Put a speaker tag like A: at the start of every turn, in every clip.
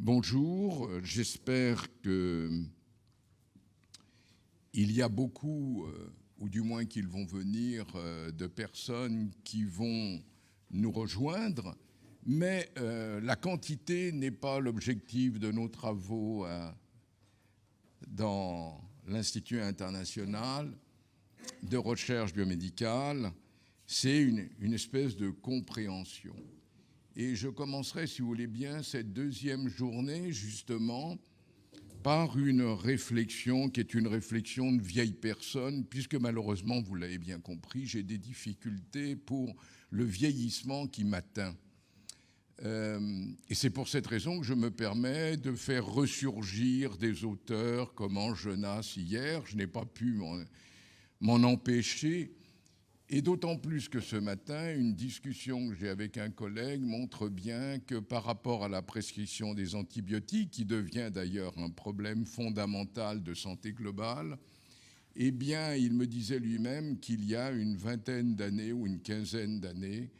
A: Bonjour, j'espère qu'il y a beaucoup, ou du moins qu'ils vont venir, de personnes qui vont nous rejoindre, mais la quantité n'est pas l'objectif de nos travaux dans l'Institut international de recherche biomédicale, c'est une espèce de compréhension. Et je commencerai, si vous voulez bien, cette deuxième journée, justement, par une réflexion qui est une réflexion de vieille personne, puisque malheureusement, vous l'avez bien compris, j'ai des difficultés pour le vieillissement qui m'atteint. Et c'est pour cette raison que je me permets de faire ressurgir des auteurs comme Angenas hier. Je n'ai pas pu m'en empêcher. Et d'autant plus que ce matin, une discussion que j'ai avec un collègue montre bien que par rapport à la prescription des antibiotiques, qui devient d'ailleurs un problème fondamental de santé globale, eh bien, il me disait lui-même qu'il y a une vingtaine d'années ou une quinzaine d'années,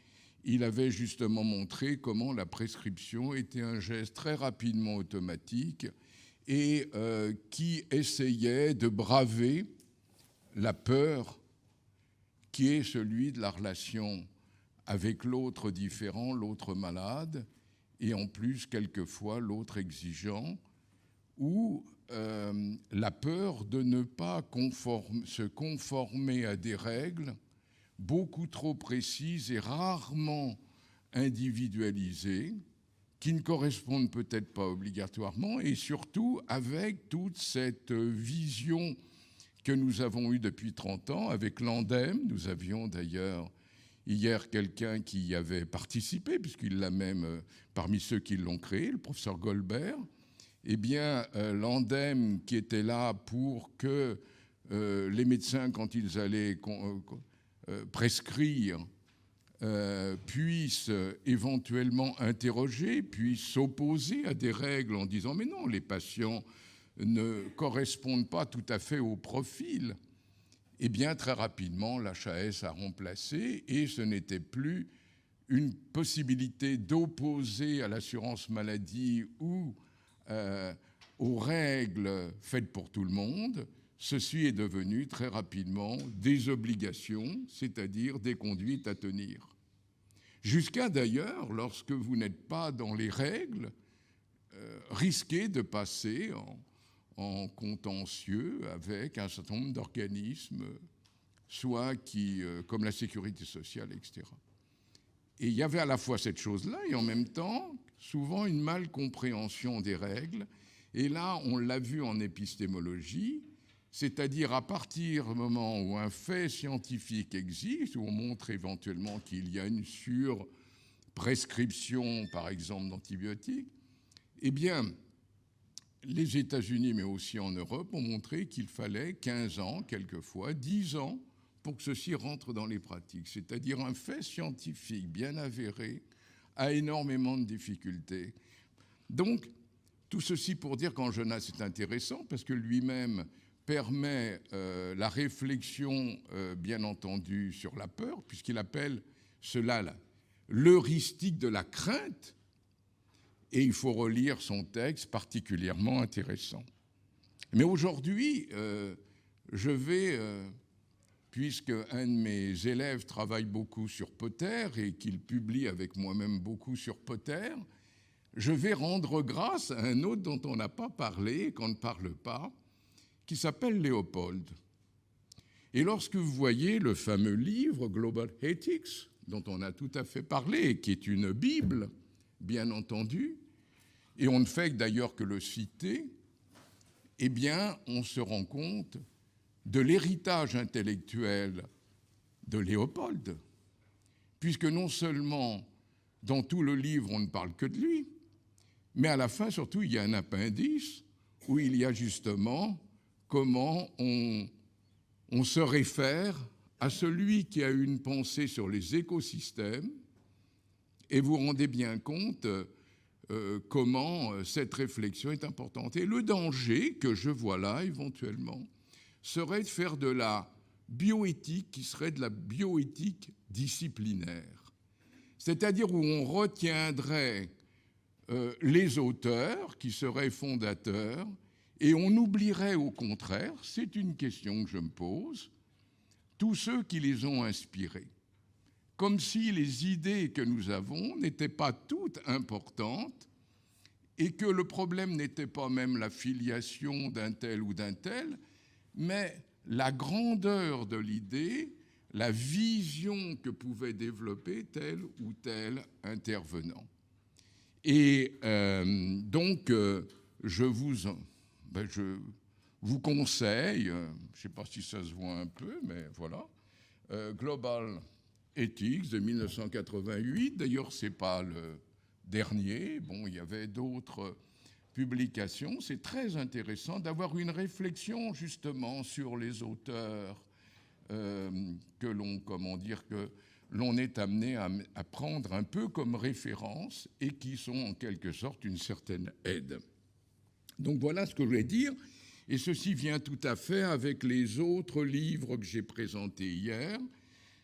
A: il avait justement montré comment la prescription était un geste très rapidement automatique et qui essayait de braver la peur qui est celui de la relation avec l'autre différent, l'autre malade, et en plus, quelquefois, l'autre exigeant, ou la peur de ne pas se conformer à des règles beaucoup trop précises et rarement individualisées, qui ne correspondent peut-être pas obligatoirement, et surtout avec toute cette vision que nous avons eu depuis 30 ans avec l'ANDEM. Nous avions d'ailleurs hier quelqu'un qui y avait participé, puisqu'il l'a même parmi ceux qui l'ont créé, le professeur Goldberg. Eh bien, l'ANDEM qui était là pour que les médecins, quand ils allaient prescrire, puissent éventuellement interroger, puissent s'opposer à des règles en disant « mais non, les patients ne correspondent pas tout à fait au profil », eh bien, très rapidement, l'HAS a remplacé et ce n'était plus une possibilité d'opposer à l'assurance maladie ou aux règles faites pour tout le monde. Ceci est devenu très rapidement des obligations, c'est-à-dire des conduites à tenir. Jusqu'à d'ailleurs, lorsque vous n'êtes pas dans les règles, risquer de passer en contentieux avec un certain nombre d'organismes, soit comme la sécurité sociale, etc. Et il y avait à la fois cette chose-là et en même temps, souvent une malcompréhension des règles. Et là, on l'a vu en épistémologie, c'est-à-dire à partir du moment où un fait scientifique existe, où on montre éventuellement qu'il y a une surprescription, par exemple, d'antibiotiques, eh bien, les États-Unis, mais aussi en Europe, ont montré qu'il fallait 15 ans, quelquefois 10 ans, pour que ceci rentre dans les pratiques. C'est-à-dire un fait scientifique bien avéré a énormément de difficultés. Donc, tout ceci pour dire qu'Angenas est intéressant, parce que lui-même permet la réflexion, bien entendu, sur la peur, puisqu'il appelle cela l'heuristique de la crainte. Et il faut relire son texte particulièrement intéressant. Mais aujourd'hui, je vais, puisque un de mes élèves travaille beaucoup sur Potter et qu'il publie avec moi-même beaucoup sur Potter, je vais rendre grâce à un autre dont on n'a pas parlé, qu'on ne parle pas, qui s'appelle Léopold. Et lorsque vous voyez le fameux livre Global Ethics, dont on a tout à fait parlé, qui est une Bible, bien entendu, et on ne fait d'ailleurs que le citer, eh bien, on se rend compte de l'héritage intellectuel de Léopold, puisque non seulement dans tout le livre, on ne parle que de lui, mais à la fin, surtout, il y a un appendice où il y a justement comment on se réfère à celui qui a une pensée sur les écosystèmes, et vous rendez bien compte comment cette réflexion est importante. Et le danger que je vois là, éventuellement, serait de faire de la bioéthique qui serait de la bioéthique disciplinaire. C'est-à-dire où on retiendrait les auteurs qui seraient fondateurs, et on oublierait au contraire, c'est une question que je me pose, tous ceux qui les ont inspirés. Comme si les idées que nous avons n'étaient pas toutes importantes et que le problème n'était pas même la filiation d'un tel ou d'un tel, mais la grandeur de l'idée, la vision que pouvait développer tel ou tel intervenant. Et donc, je vous conseille, je ne sais pas si ça se voit un peu, mais voilà, Global Ethics de 1988. D'ailleurs, ce n'est pas le dernier. Bon, il y avait d'autres publications. C'est très intéressant d'avoir une réflexion justement sur les auteurs que l'on est amené à prendre un peu comme référence et qui sont en quelque sorte une certaine aide. Donc voilà ce que je voulais dire. Et ceci vient tout à fait avec les autres livres que j'ai présentés hier.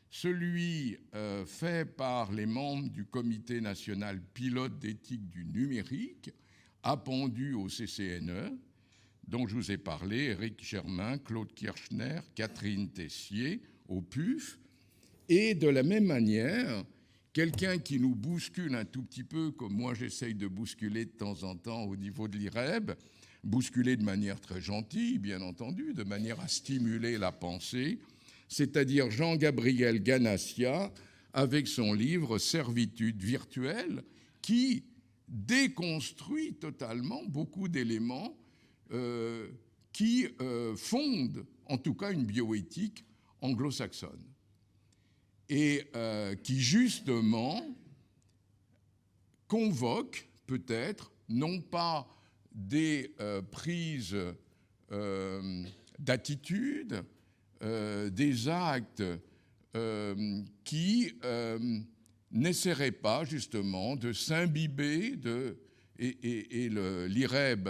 A: Celui fait par les membres du Comité national pilote d'éthique du numérique, appendu au CCNE, dont je vous ai parlé, Éric Germain, Claude Kirchner, Catherine Tessier, au PUF. Et de la même manière, quelqu'un qui nous bouscule un tout petit peu, comme moi j'essaye de bousculer de temps en temps au niveau de l'IREB, bousculer de manière très gentille, bien entendu, de manière à stimuler la pensée, c'est-à-dire Jean-Gabriel Ganassia, avec son livre « Servitude virtuelle », qui déconstruit totalement beaucoup d'éléments qui fondent, en tout cas, une bioéthique anglo-saxonne. Et qui, justement, convoque, peut-être, non pas des prises d'attitude, des actes qui n'essaieraient pas, justement, de s'imbiber et l'IREB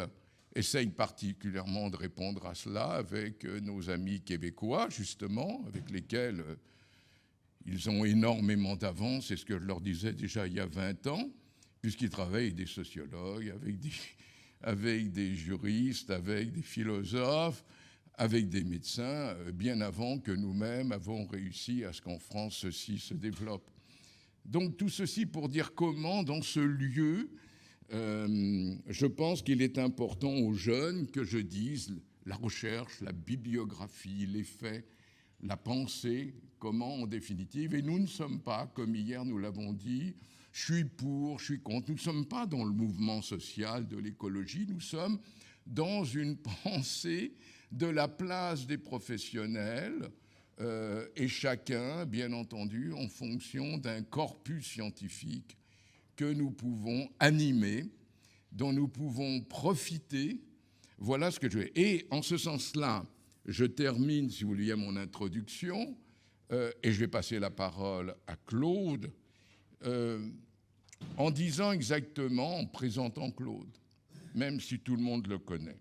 A: essaye particulièrement de répondre à cela avec nos amis québécois, justement, avec lesquels ils ont énormément d'avance, c'est ce que je leur disais déjà il y a 20 ans, puisqu'ils travaillent avec des sociologues, avec des juristes, avec des philosophes, avec des médecins, bien avant que nous-mêmes avons réussi à ce qu'en France, ceci se développe. Donc tout ceci pour dire comment, dans ce lieu, je pense qu'il est important aux jeunes que je dise la recherche, la bibliographie, les faits, la pensée, comment en définitive, et nous ne sommes pas, comme hier nous l'avons dit, je suis pour, je suis contre, nous ne sommes pas dans le mouvement social de l'écologie, nous sommes dans une pensée de la place des professionnels et chacun, bien entendu, en fonction d'un corpus scientifique que nous pouvons animer, dont nous pouvons profiter. Voilà ce que je veux. Et en ce sens-là, je termine, si vous voulez, mon introduction, et je vais passer la parole à Claude, en disant exactement, en présentant Claude, même si tout le monde le connaît.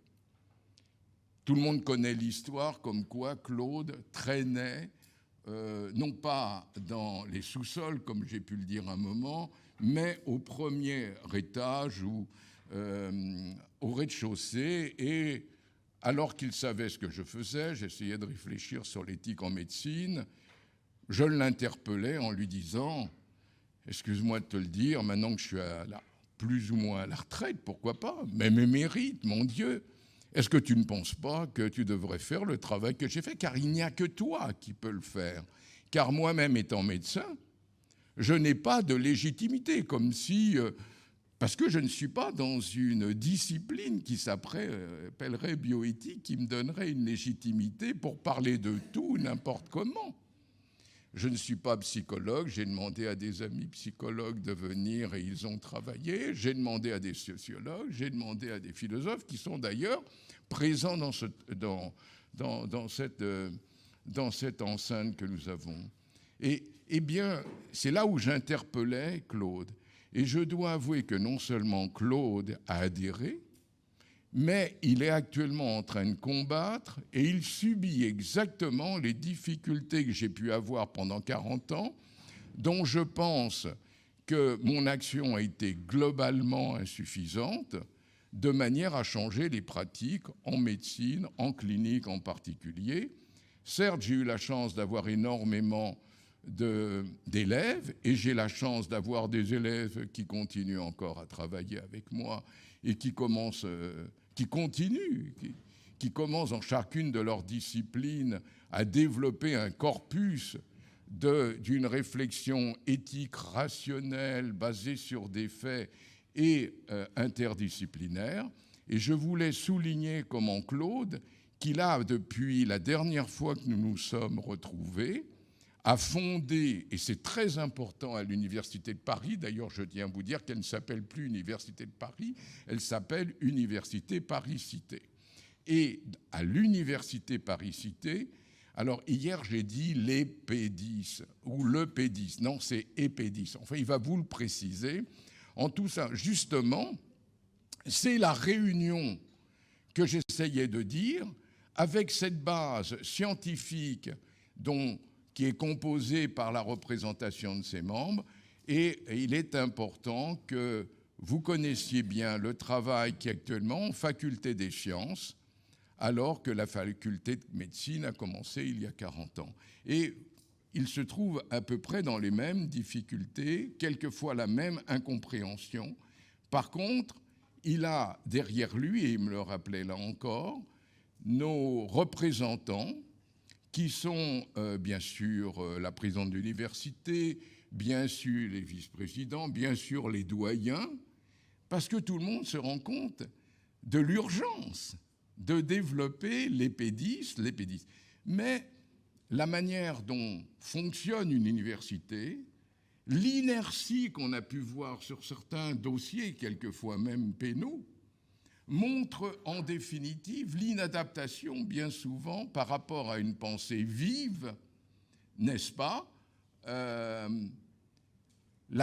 A: Tout le monde connaît l'histoire comme quoi Claude traînait, non pas dans les sous-sols, comme j'ai pu le dire un moment, mais au premier étage ou au rez-de-chaussée. Et alors qu'il savait ce que je faisais, j'essayais de réfléchir sur l'éthique en médecine, je l'interpellais en lui disant « Excuse-moi de te le dire, maintenant que je suis plus ou moins à la retraite, pourquoi pas, mais mes mérites, mon Dieu, est-ce que tu ne penses pas que tu devrais faire le travail que j'ai fait ? Car il n'y a que toi qui peux le faire. Car moi-même étant médecin, je n'ai pas de légitimité, comme si... parce que je ne suis pas dans une discipline qui s'appellerait bioéthique, qui me donnerait une légitimité pour parler de tout, n'importe comment. Je ne suis pas psychologue, j'ai demandé à des amis psychologues de venir et ils ont travaillé, j'ai demandé à des sociologues, j'ai demandé à des philosophes qui sont d'ailleurs présents dans cette enceinte que nous avons. Et bien, c'est là où j'interpellais Claude. Et je dois avouer que non seulement Claude a adhéré, mais il est actuellement en train de combattre et il subit exactement les difficultés que j'ai pu avoir pendant 40 ans, dont je pense que mon action a été globalement insuffisante, de manière à changer les pratiques en médecine, en clinique en particulier. Certes, j'ai eu la chance d'avoir énormément d'élèves, et j'ai la chance d'avoir des élèves qui continuent encore à travailler avec moi et qui commencent dans chacune de leurs disciplines à développer un corpus d'une réflexion éthique, rationnelle, basée sur des faits et interdisciplinaire. Et je voulais souligner comment Claude, qu'il a, depuis la dernière fois que nous nous sommes retrouvés, a fondé, et c'est très important à l'Université de Paris, d'ailleurs je tiens à vous dire qu'elle ne s'appelle plus Université de Paris, elle s'appelle Université Paris-Cité. Et à l'Université Paris-Cité, alors hier j'ai dit les P10, ou le P10, non c'est EP10, enfin il va vous le préciser. En tout ça, justement, c'est la réunion que j'essayais de dire, avec cette base scientifique qui est composée par la représentation de ses membres, et il est important que vous connaissiez bien le travail qui est actuellement en faculté des sciences, alors que la faculté de médecine a commencé il y a 40 ans. Et il se trouve à peu près dans les mêmes difficultés, quelquefois la même incompréhension. Par contre, il a derrière lui, et il me le rappelait là encore, nos représentants, qui sont bien sûr la présidente de l'université, bien sûr les vice-présidents, bien sûr les doyens, parce que tout le monde se rend compte de l'urgence de développer les P10, les P10. Mais la manière dont fonctionne une université, l'inertie qu'on a pu voir sur certains dossiers, quelquefois même pénaux, montre en définitive l'inadaptation, bien souvent, par rapport à une pensée vive, n'est-ce pas, la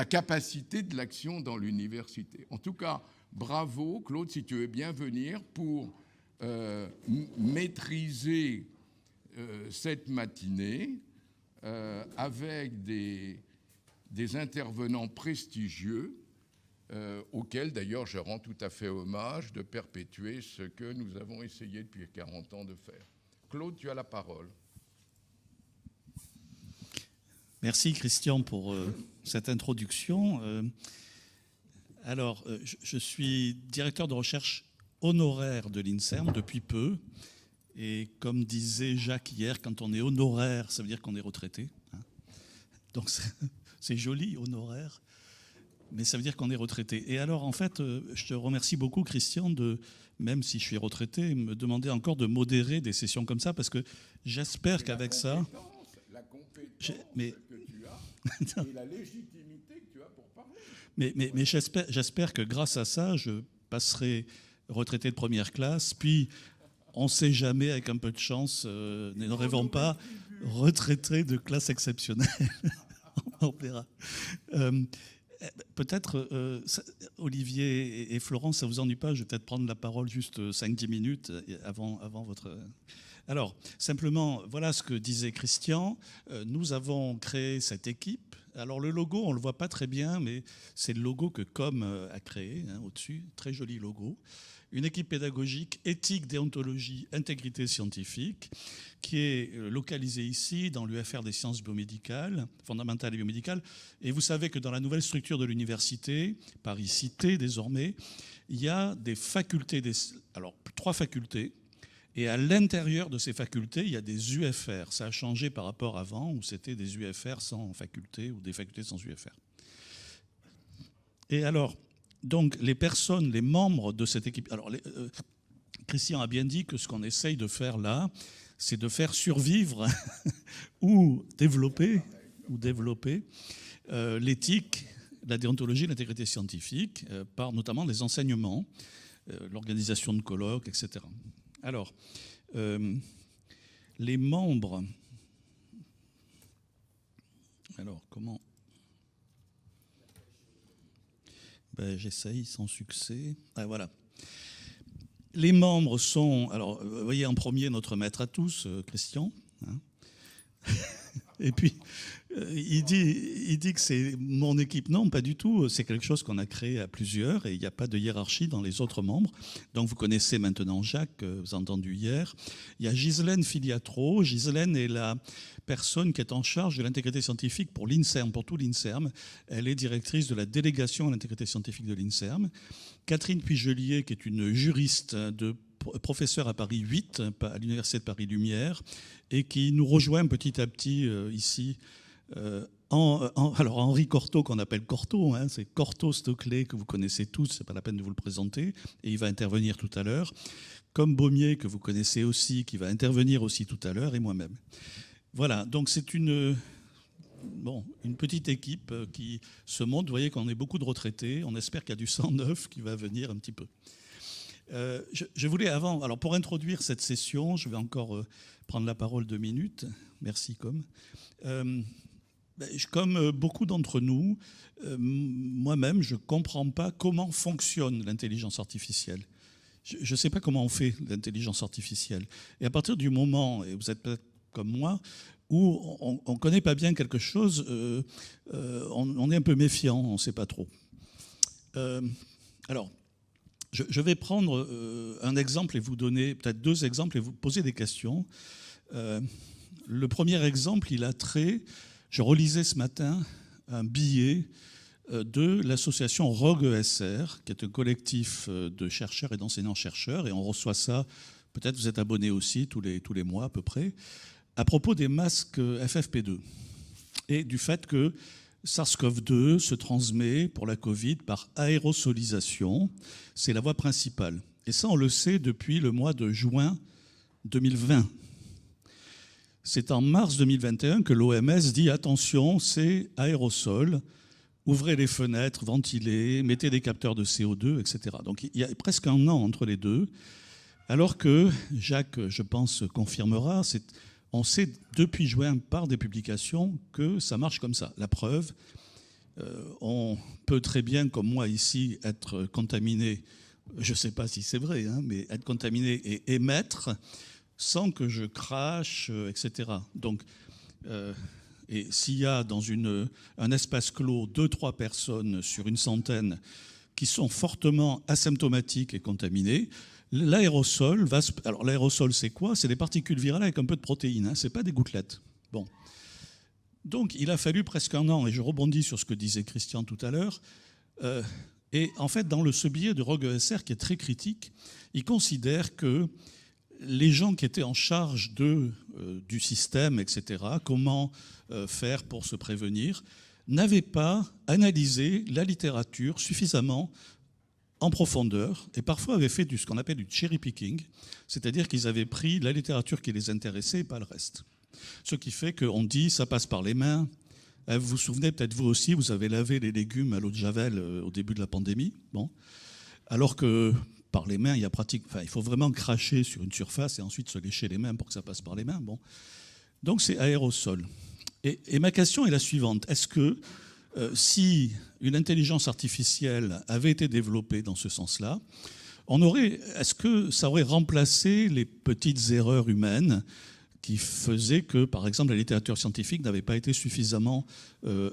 A: capacité de l'action dans l'université. En tout cas, bravo, Claude, si tu veux bien venir pour maîtriser cette matinée avec des intervenants prestigieux, auquel d'ailleurs je rends tout à fait hommage, de perpétuer ce que nous avons essayé depuis 40 ans de faire. Claude, tu as la parole.
B: Merci Christian pour cette introduction. Alors, je suis directeur de recherche honoraire de l'INSERM depuis peu. Et comme disait Jacques hier, quand on est honoraire, ça veut dire qu'on est retraité. Donc c'est joli, honoraire. Mais ça veut dire qu'on est retraité. Et alors, en fait, je te remercie beaucoup, Christian, de, même si je suis retraité, me demander encore de modérer des sessions comme ça, parce que j'espère qu'avec ça...
A: La compétence que tu as et la légitimité que tu as pour parler.
B: Mais j'espère que grâce à ça, je passerai retraité de première classe, puis, on ne sait jamais, avec un peu de chance, ne rêvons pas, retraité de classe exceptionnelle. On verra. Peut-être, Olivier et Florence, ça ne vous ennuie pas, je vais peut-être prendre la parole juste 5-10 minutes avant votre... Alors, simplement, voilà ce que disait Christian. Nous avons créé cette équipe. Alors, le logo, on ne le voit pas très bien, mais c'est le logo que Com a créé, au-dessus. Très joli logo. Une équipe pédagogique, éthique, déontologie, intégrité scientifique, qui est localisée ici dans l'UFR des sciences biomédicales, fondamentales et biomédicales. Et vous savez que dans la nouvelle structure de l'université, Paris-Cité désormais, il y a des facultés, alors 3 facultés, et à l'intérieur de ces facultés, il y a des UFR. Ça a changé par rapport à avant, où c'était des UFR sans faculté ou des facultés sans UFR. Et alors, donc les personnes, les membres de cette équipe... Alors, Christian a bien dit que ce qu'on essaye de faire là, c'est de faire survivre ou développer l'éthique, la déontologie, l'intégrité scientifique, par notamment les enseignements, l'organisation de colloques, etc. Alors, les membres... Alors, comment... j'essaye sans succès. Ah, voilà. Les membres sont... Alors, vous voyez en premier notre maître à tous, Christian. Et puis, il dit que c'est mon équipe. Non, pas du tout. C'est quelque chose qu'on a créé à plusieurs et il n'y a pas de hiérarchie dans les autres membres. Donc, vous connaissez maintenant Jacques, vous avez entendu hier. Il y a Ghislaine Filiatro. Ghislaine est la personne qui est en charge de l'intégrité scientifique pour l'INSERM, pour tout l'INSERM. Elle est directrice de la délégation à l'intégrité scientifique de l'INSERM. Catherine Puigelier, qui est une juriste professeure à Paris 8, à l'Université de Paris-Lumière, et qui nous rejoint petit à petit ici. Alors Henri Cortot, qu'on appelle Cortot, hein, c'est Cortot Stoclet, que vous connaissez tous, c'est pas la peine de vous le présenter, et il va intervenir tout à l'heure, comme Baumier, que vous connaissez aussi, qui va intervenir aussi tout à l'heure, et moi-même. Voilà, donc c'est une petite équipe qui se monte. Vous voyez qu'on est beaucoup de retraités, on espère qu'il y a du sang neuf qui va venir un petit peu. Je voulais alors pour introduire cette session, je vais encore prendre la parole 2 minutes. Merci, comme beaucoup d'entre nous, moi-même, je ne comprends pas comment fonctionne l'intelligence artificielle. Je ne sais pas comment on fait l'intelligence artificielle. Et à partir du moment, et vous êtes peut-être comme moi, où on ne connaît pas bien quelque chose, on est un peu méfiant, on ne sait pas trop. Alors, je vais prendre un exemple et vous donner peut-être 2 exemples et vous poser des questions. Le premier exemple, il a trait, je relisais ce matin un billet de l'association Rogue ESR, qui est un collectif de chercheurs et d'enseignants-chercheurs, et on reçoit ça, peut-être vous êtes abonnés aussi tous les mois à peu près, à propos des masques FFP2 et du fait que SARS-CoV-2 se transmet pour la Covid par aérosolisation. C'est la voie principale. Et ça, on le sait depuis le mois de juin 2020. C'est en mars 2021 que l'OMS dit « Attention, c'est aérosol, ouvrez les fenêtres, ventilez, mettez des capteurs de CO2, etc. » Donc il y a presque un an entre les deux. Alors que, Jacques, je pense, confirmera, on sait depuis juin par des publications que ça marche comme ça. La preuve, on peut très bien, comme moi ici, être contaminé, je ne sais pas si c'est vrai, hein, mais être contaminé et émettre sans que je crache, etc. Donc, et s'il y a dans un espace clos 2-3 personnes sur une centaine qui sont fortement asymptomatiques et contaminées, l'aérosol va... Alors l'aérosol, c'est quoi? C'est des particules virales avec un peu de protéines, hein, ce n'est pas des gouttelettes. Bon. Donc il a fallu presque un an, et je rebondis sur ce que disait Christian tout à l'heure, et en fait dans ce billet de Rogue ESR qui est très critique, il considère que les gens qui étaient en charge du système, etc., comment faire pour se prévenir, n'avaient pas analysé la littérature suffisamment en profondeur, et parfois avaient fait ce qu'on appelle du cherry picking, c'est-à-dire qu'ils avaient pris la littérature qui les intéressait et pas le reste. Ce qui fait qu'on dit ça passe par les mains. Vous vous souvenez, peut-être vous aussi, vous avez lavé les légumes à l'eau de Javel au début de la pandémie. Bon. Alors que par les mains, il faut vraiment cracher sur une surface et ensuite se lécher les mains pour que ça passe par les mains. Bon. Donc c'est aérosol. Et ma question est la suivante. Est-ce que si une intelligence artificielle avait été développée dans ce sens-là, est-ce que ça aurait remplacé les petites erreurs humaines qui faisaient que, par exemple, la littérature scientifique n'avait pas été suffisamment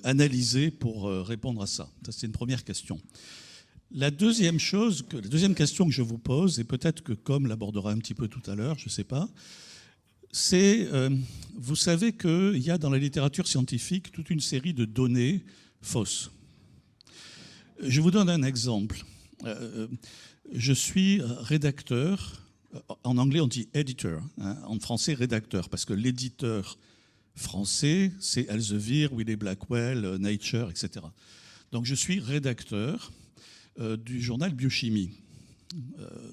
B: analysée pour répondre à ça? Ça, c'est une première question. La deuxième question que je vous pose, et peut-être que Com l'abordera un petit peu tout à l'heure, je ne sais pas, c'est, vous savez qu'il y a dans la littérature scientifique toute une série de données fausses. Je vous donne un exemple. Je suis rédacteur, en anglais on dit editor, hein, en français rédacteur, parce que l'éditeur français c'est Elsevier, Wiley Blackwell, Nature, etc. Donc je suis rédacteur du journal Biochimie,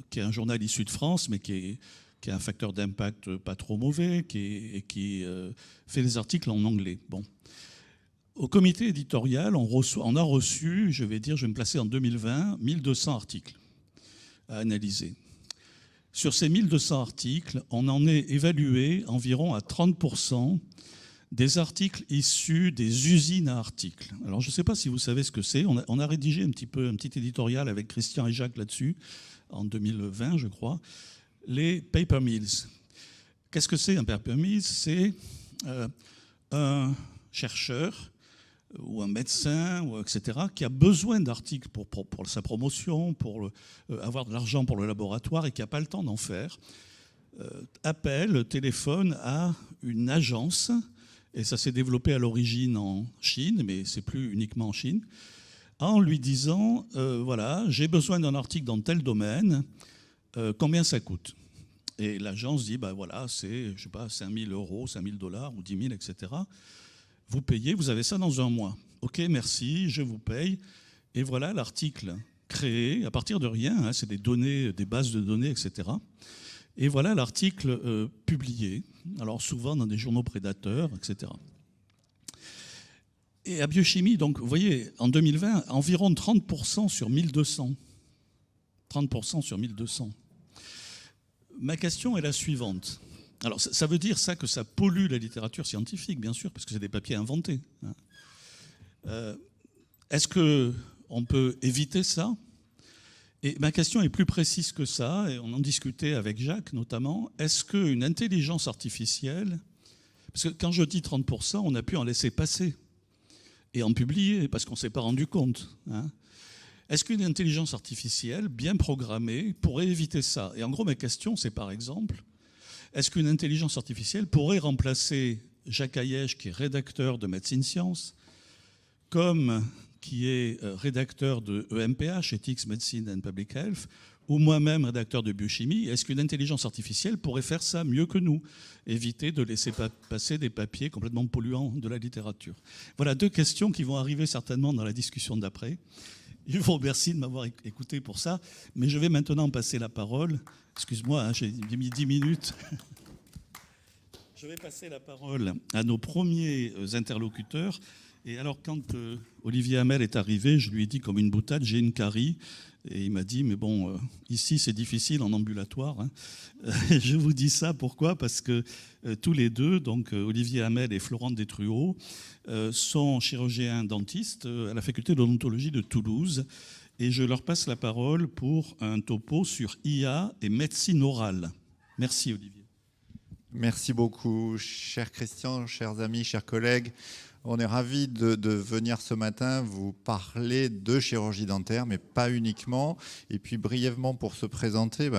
B: qui est un journal issu de France, mais qui a un facteur d'impact pas trop mauvais, qui fait des articles en anglais. Bon. Au comité éditorial, on a reçu, je vais me placer en 2020, 1200 articles à analyser. Sur ces 1200 articles, on en est évalué environ à 30% des articles issus des usines à articles. Alors je ne sais pas si vous savez ce que c'est. On a rédigé un petit éditorial avec Christian et Jacques là-dessus, en 2020, je crois. Les paper mills. Qu'est-ce que c'est un paper mill? C'est un chercheur ou un médecin, etc., qui a besoin d'articles pour sa promotion, pour avoir de l'argent pour le laboratoire et qui n'a pas le temps d'en faire, appelle, téléphone à une agence, et ça s'est développé à l'origine en Chine, mais c'est plus uniquement en Chine, en lui disant, voilà, j'ai besoin d'un article dans tel domaine, combien ça coûte ? Et l'agence dit, ben voilà, c'est, je sais pas, 5 000 €, 5 000 $ ou 10 000, etc. Vous payez, vous avez ça dans un mois. Ok, merci, je vous paye. Et voilà l'article créé à partir de rien, hein, c'est des données, des bases de données, etc. Et voilà l'article publié, alors souvent dans des journaux prédateurs, etc. Et à Biochimie, donc, vous voyez, en 2020, environ 30% sur 1200. 30% sur 1200. Ma question est la suivante. Alors, ça veut dire ça que ça pollue la littérature scientifique, bien sûr, parce que c'est des papiers inventés. Est-ce qu'on peut éviter ça ? Et ma question est plus précise que ça, et on en discutait avec Jacques notamment. Est-ce qu'une intelligence artificielle, parce que quand je dis 30%, on a pu en laisser passer et en publier, parce qu'on ne s'est pas rendu compte. Est-ce qu'une intelligence artificielle bien programmée pourrait éviter ça ? Et en gros, ma question, c'est par exemple, est-ce qu'une intelligence artificielle pourrait remplacer Jacques Hayège, qui est rédacteur de Médecine Science, comme qui est rédacteur de EMPH, Ethics, Medicine and Public Health, ou moi-même rédacteur de Biochimie? Est-ce qu'une intelligence artificielle pourrait faire ça mieux que nous, éviter de laisser passer des papiers complètement polluants de la littérature? Voilà 2 questions qui vont arriver certainement dans la discussion d'après. Je vous remercie de m'avoir écouté pour ça, mais je vais maintenant passer la parole. Excuse-moi, hein, j'ai mis 10 minutes. Je vais passer la parole à nos premiers interlocuteurs. Et alors, quand Olivier Hamel est arrivé, je lui ai dit comme une boutade, j'ai une carie. Et il m'a dit, mais bon, ici c'est difficile en ambulatoire. Hein. Je vous dis ça, pourquoi ? Parce que tous les deux, donc Olivier Hamel et Florent Détruot, sont chirurgiens dentistes à la faculté d'odontologie de Toulouse. Et je leur passe la parole pour un topo sur IA et médecine orale. Merci Olivier.
C: Merci beaucoup, cher Christian, chers amis, chers collègues. On est ravis de venir ce matin vous parler de chirurgie dentaire, mais pas uniquement. Et puis brièvement pour se présenter,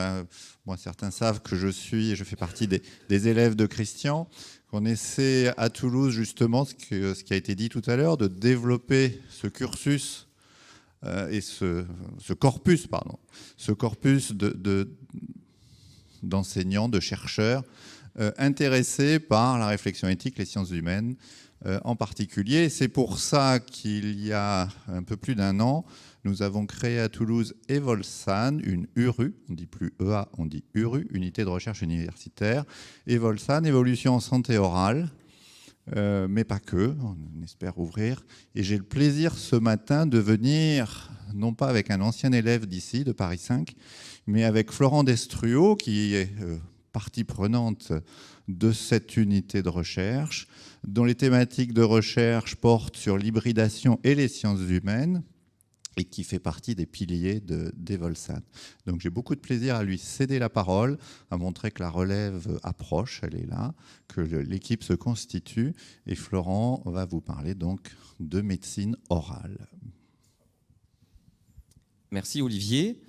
C: moi certains savent que je fais partie des élèves de Christian. On essaie à Toulouse justement, ce qui a été dit tout à l'heure, de développer ce cursus et ce corpus d'enseignants, de chercheurs intéressés par la réflexion éthique, les sciences humaines en particulier. C'est pour ça qu'il y a un peu plus d'1 an, nous avons créé à Toulouse Evolsan, une URU, on ne dit plus EA, on dit URU, Unité de recherche universitaire. Evolsan, évolution en santé orale, mais pas que, on espère ouvrir. Et j'ai le plaisir ce matin de venir, non pas avec un ancien élève d'ici, de Paris 5, mais avec Florent Détruot, qui est partie prenante de cette unité de recherche, dont les thématiques de recherche portent sur l'hybridation et les sciences humaines, et qui fait partie des piliers d'Evolsan. Donc j'ai beaucoup de plaisir à lui céder la parole, à montrer que la relève approche, elle est là, que l'équipe se constitue, et Florent va vous parler donc de médecine orale.
D: Merci Olivier.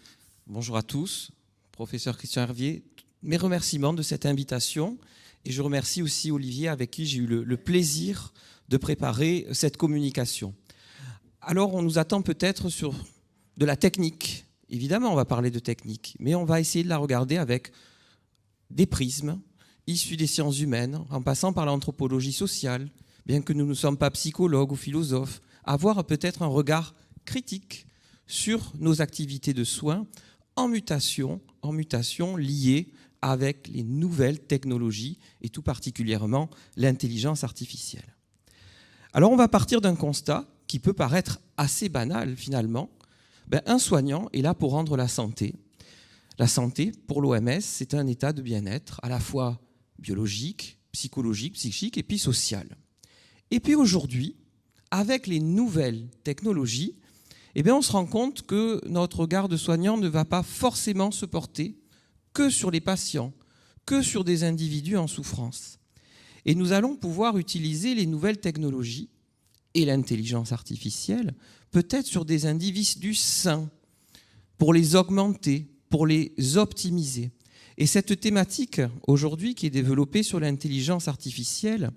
D: Bonjour à tous. Professeur Christian Hervier, mes remerciements de cette invitation, et je remercie aussi Olivier avec qui j'ai eu le plaisir de préparer cette communication. Alors on nous attend peut-être sur de la technique. Évidemment on va parler de technique, mais on va essayer de la regarder avec des prismes issus des sciences humaines, en passant par l'anthropologie sociale, bien que nous ne sommes pas psychologues ou philosophes, avoir peut-être un regard critique sur nos activités de soins en mutation liées avec les nouvelles technologies et tout particulièrement l'intelligence artificielle. Alors on va partir d'un constat qui peut paraître assez banal finalement. Un soignant est là pour rendre la santé. La santé, pour l'OMS, c'est un état de bien-être à la fois biologique, psychologique, psychique et puis social. Et puis aujourd'hui, avec les nouvelles technologies, on se rend compte que notre regard de soignant ne va pas forcément se porter que sur les patients, que sur des individus en souffrance. Et nous allons pouvoir utiliser les nouvelles technologies et l'intelligence artificielle, peut-être sur des individus sains, pour les augmenter, pour les optimiser. Et cette thématique, aujourd'hui, qui est développée sur l'intelligence artificielle,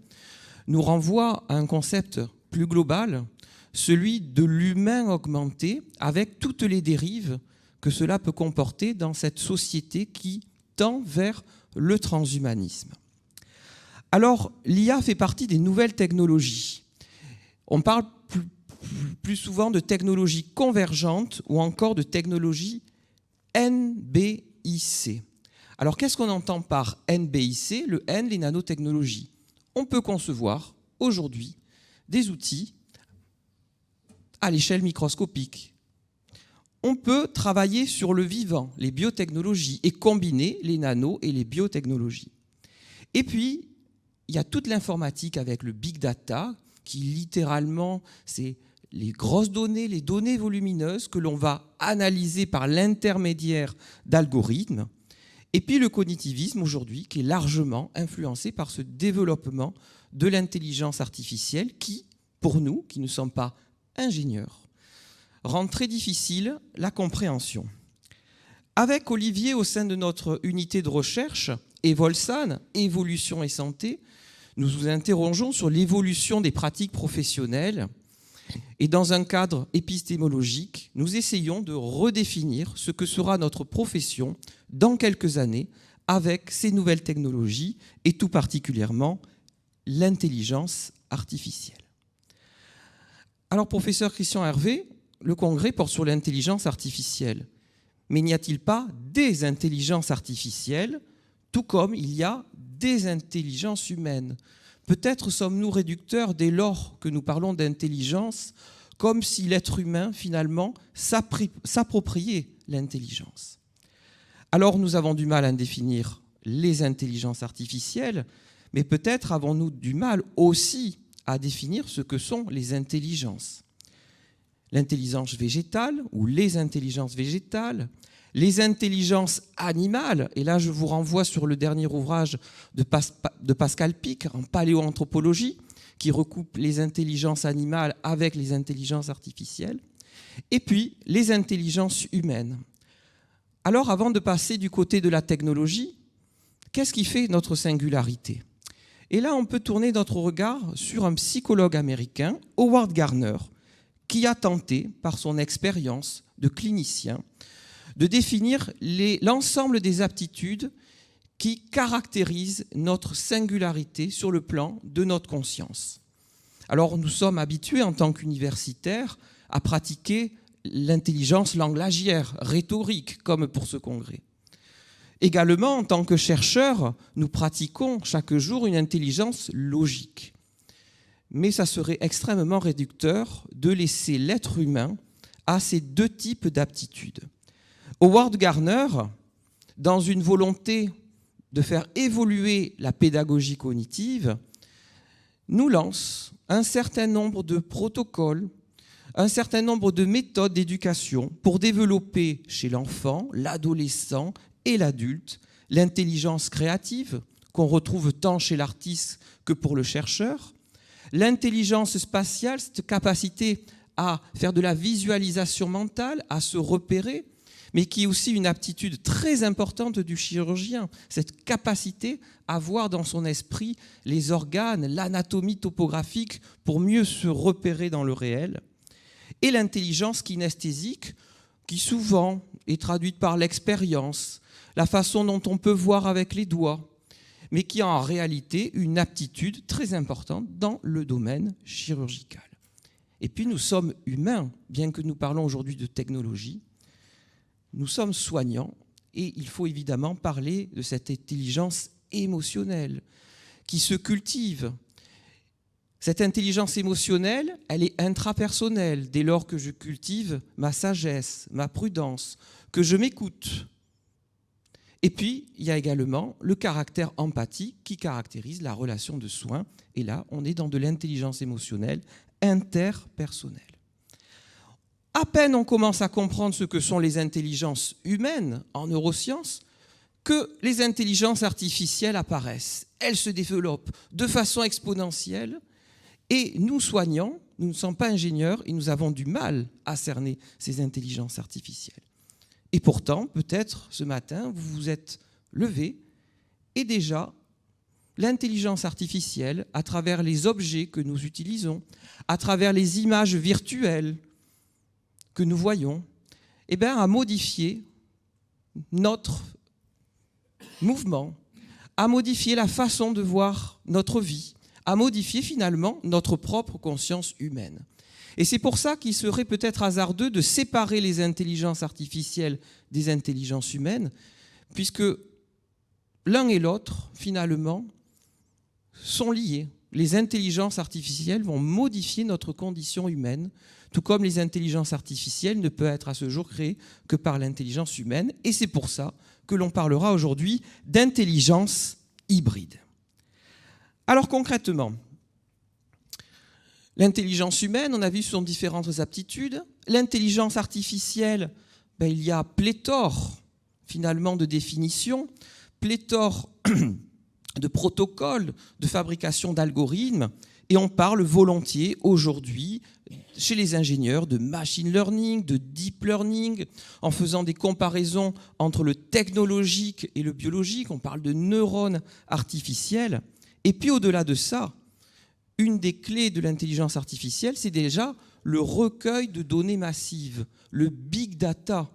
D: nous renvoie à un concept plus global, celui de l'humain augmenté, avec toutes les dérives que cela peut comporter dans cette société qui tend vers le transhumanisme. Alors, l'IA fait partie des nouvelles technologies. On parle plus souvent de technologies convergentes ou encore de technologies NBIC. Alors, qu'est-ce qu'on entend par NBIC? Le N, les nanotechnologies. On peut concevoir aujourd'hui des outils à l'échelle microscopique. On peut travailler sur le vivant, les biotechnologies, et combiner les nanos et les biotechnologies. Et puis, il y a toute l'informatique avec le big data, qui littéralement, c'est les grosses données, les données volumineuses que l'on va analyser par l'intermédiaire d'algorithmes. Et puis le cognitivisme aujourd'hui, qui est largement influencé par ce développement de l'intelligence artificielle qui, pour nous, qui ne sommes pas ingénieurs, rend très difficile la compréhension. Avec Olivier, au sein de notre unité de recherche, Evolsan, Évolution et Santé, nous nous interrogeons sur l'évolution des pratiques professionnelles et dans un cadre épistémologique, nous essayons de redéfinir ce que sera notre profession dans quelques années avec ces nouvelles technologies et tout particulièrement l'intelligence artificielle. Alors, professeur Christian Hervé, le congrès porte sur l'intelligence artificielle. Mais n'y a-t-il pas des intelligences artificielles, tout comme il y a des intelligences humaines? Peut-être sommes-nous réducteurs dès lors que nous parlons d'intelligence, comme si l'être humain, finalement, s'appropriait l'intelligence. Alors, nous avons du mal à définir les intelligences artificielles, mais peut-être avons-nous du mal aussi à définir ce que sont les intelligences. L'intelligence végétale ou les intelligences végétales, les intelligences animales, et là je vous renvoie sur le dernier ouvrage de Pascal Pic en paléoanthropologie, qui recoupe les intelligences animales avec les intelligences artificielles, et puis les intelligences humaines. Alors avant de passer du côté de la technologie, qu'est-ce qui fait notre singularité ? Et là on peut tourner notre regard sur un psychologue américain, Howard Gardner, qui a tenté, par son expérience de clinicien, de définir l'ensemble des aptitudes qui caractérisent notre singularité sur le plan de notre conscience. Alors nous sommes habitués en tant qu'universitaires à pratiquer l'intelligence langagière, rhétorique, comme pour ce congrès. Également, en tant que chercheurs, nous pratiquons chaque jour une intelligence logique. Mais ça serait extrêmement réducteur de laisser l'être humain à ces deux types d'aptitudes. Howard Gardner, dans une volonté de faire évoluer la pédagogie cognitive, nous lance un certain nombre de protocoles, un certain nombre de méthodes d'éducation pour développer chez l'enfant, l'adolescent et l'adulte l'intelligence créative qu'on retrouve tant chez l'artiste que pour le chercheur, l'intelligence spatiale, cette capacité à faire de la visualisation mentale, à se repérer, mais qui est aussi une aptitude très importante du chirurgien, cette capacité à voir dans son esprit les organes, l'anatomie topographique pour mieux se repérer dans le réel, et l'intelligence kinesthésique qui souvent est traduite par l'expérience, la façon dont on peut voir avec les doigts, mais qui a en réalité une aptitude très importante dans le domaine chirurgical. Et puis nous sommes humains, bien que nous parlons aujourd'hui de technologie, nous sommes soignants et il faut évidemment parler de cette intelligence émotionnelle qui se cultive. Cette intelligence émotionnelle, elle est intrapersonnelle dès lors que je cultive ma sagesse, ma prudence, que je m'écoute. Et puis, il y a également le caractère empathique qui caractérise la relation de soins. Et là, on est dans de l'intelligence émotionnelle interpersonnelle. À peine on commence à comprendre ce que sont les intelligences humaines en neurosciences que les intelligences artificielles apparaissent. Elles se développent de façon exponentielle et nous, soignants, nous ne sommes pas ingénieurs et nous avons du mal à cerner ces intelligences artificielles. Et pourtant, peut-être ce matin, vous vous êtes levé et déjà, l'intelligence artificielle, à travers les objets que nous utilisons, à travers les images virtuelles que nous voyons, a modifié notre mouvement, a modifié la façon de voir notre vie, a modifié finalement notre propre conscience humaine. Et c'est pour ça qu'il serait peut-être hasardeux de séparer les intelligences artificielles des intelligences humaines, puisque l'un et l'autre, finalement, sont liés. Les intelligences artificielles vont modifier notre condition humaine, tout comme les intelligences artificielles ne peuvent être à ce jour créées que par l'intelligence humaine. Et c'est pour ça que l'on parlera aujourd'hui d'intelligence hybride. Alors concrètement, l'intelligence humaine, on a vu, ce sont différentes aptitudes. L'intelligence artificielle, il y a pléthore finalement de définitions, pléthore de protocoles de fabrication d'algorithmes, et on parle volontiers aujourd'hui chez les ingénieurs de machine learning, de deep learning, en faisant des comparaisons entre le technologique et le biologique, on parle de neurones artificiels. Et puis au-delà de ça, une des clés de l'intelligence artificielle, c'est déjà le recueil de données massives, le big data.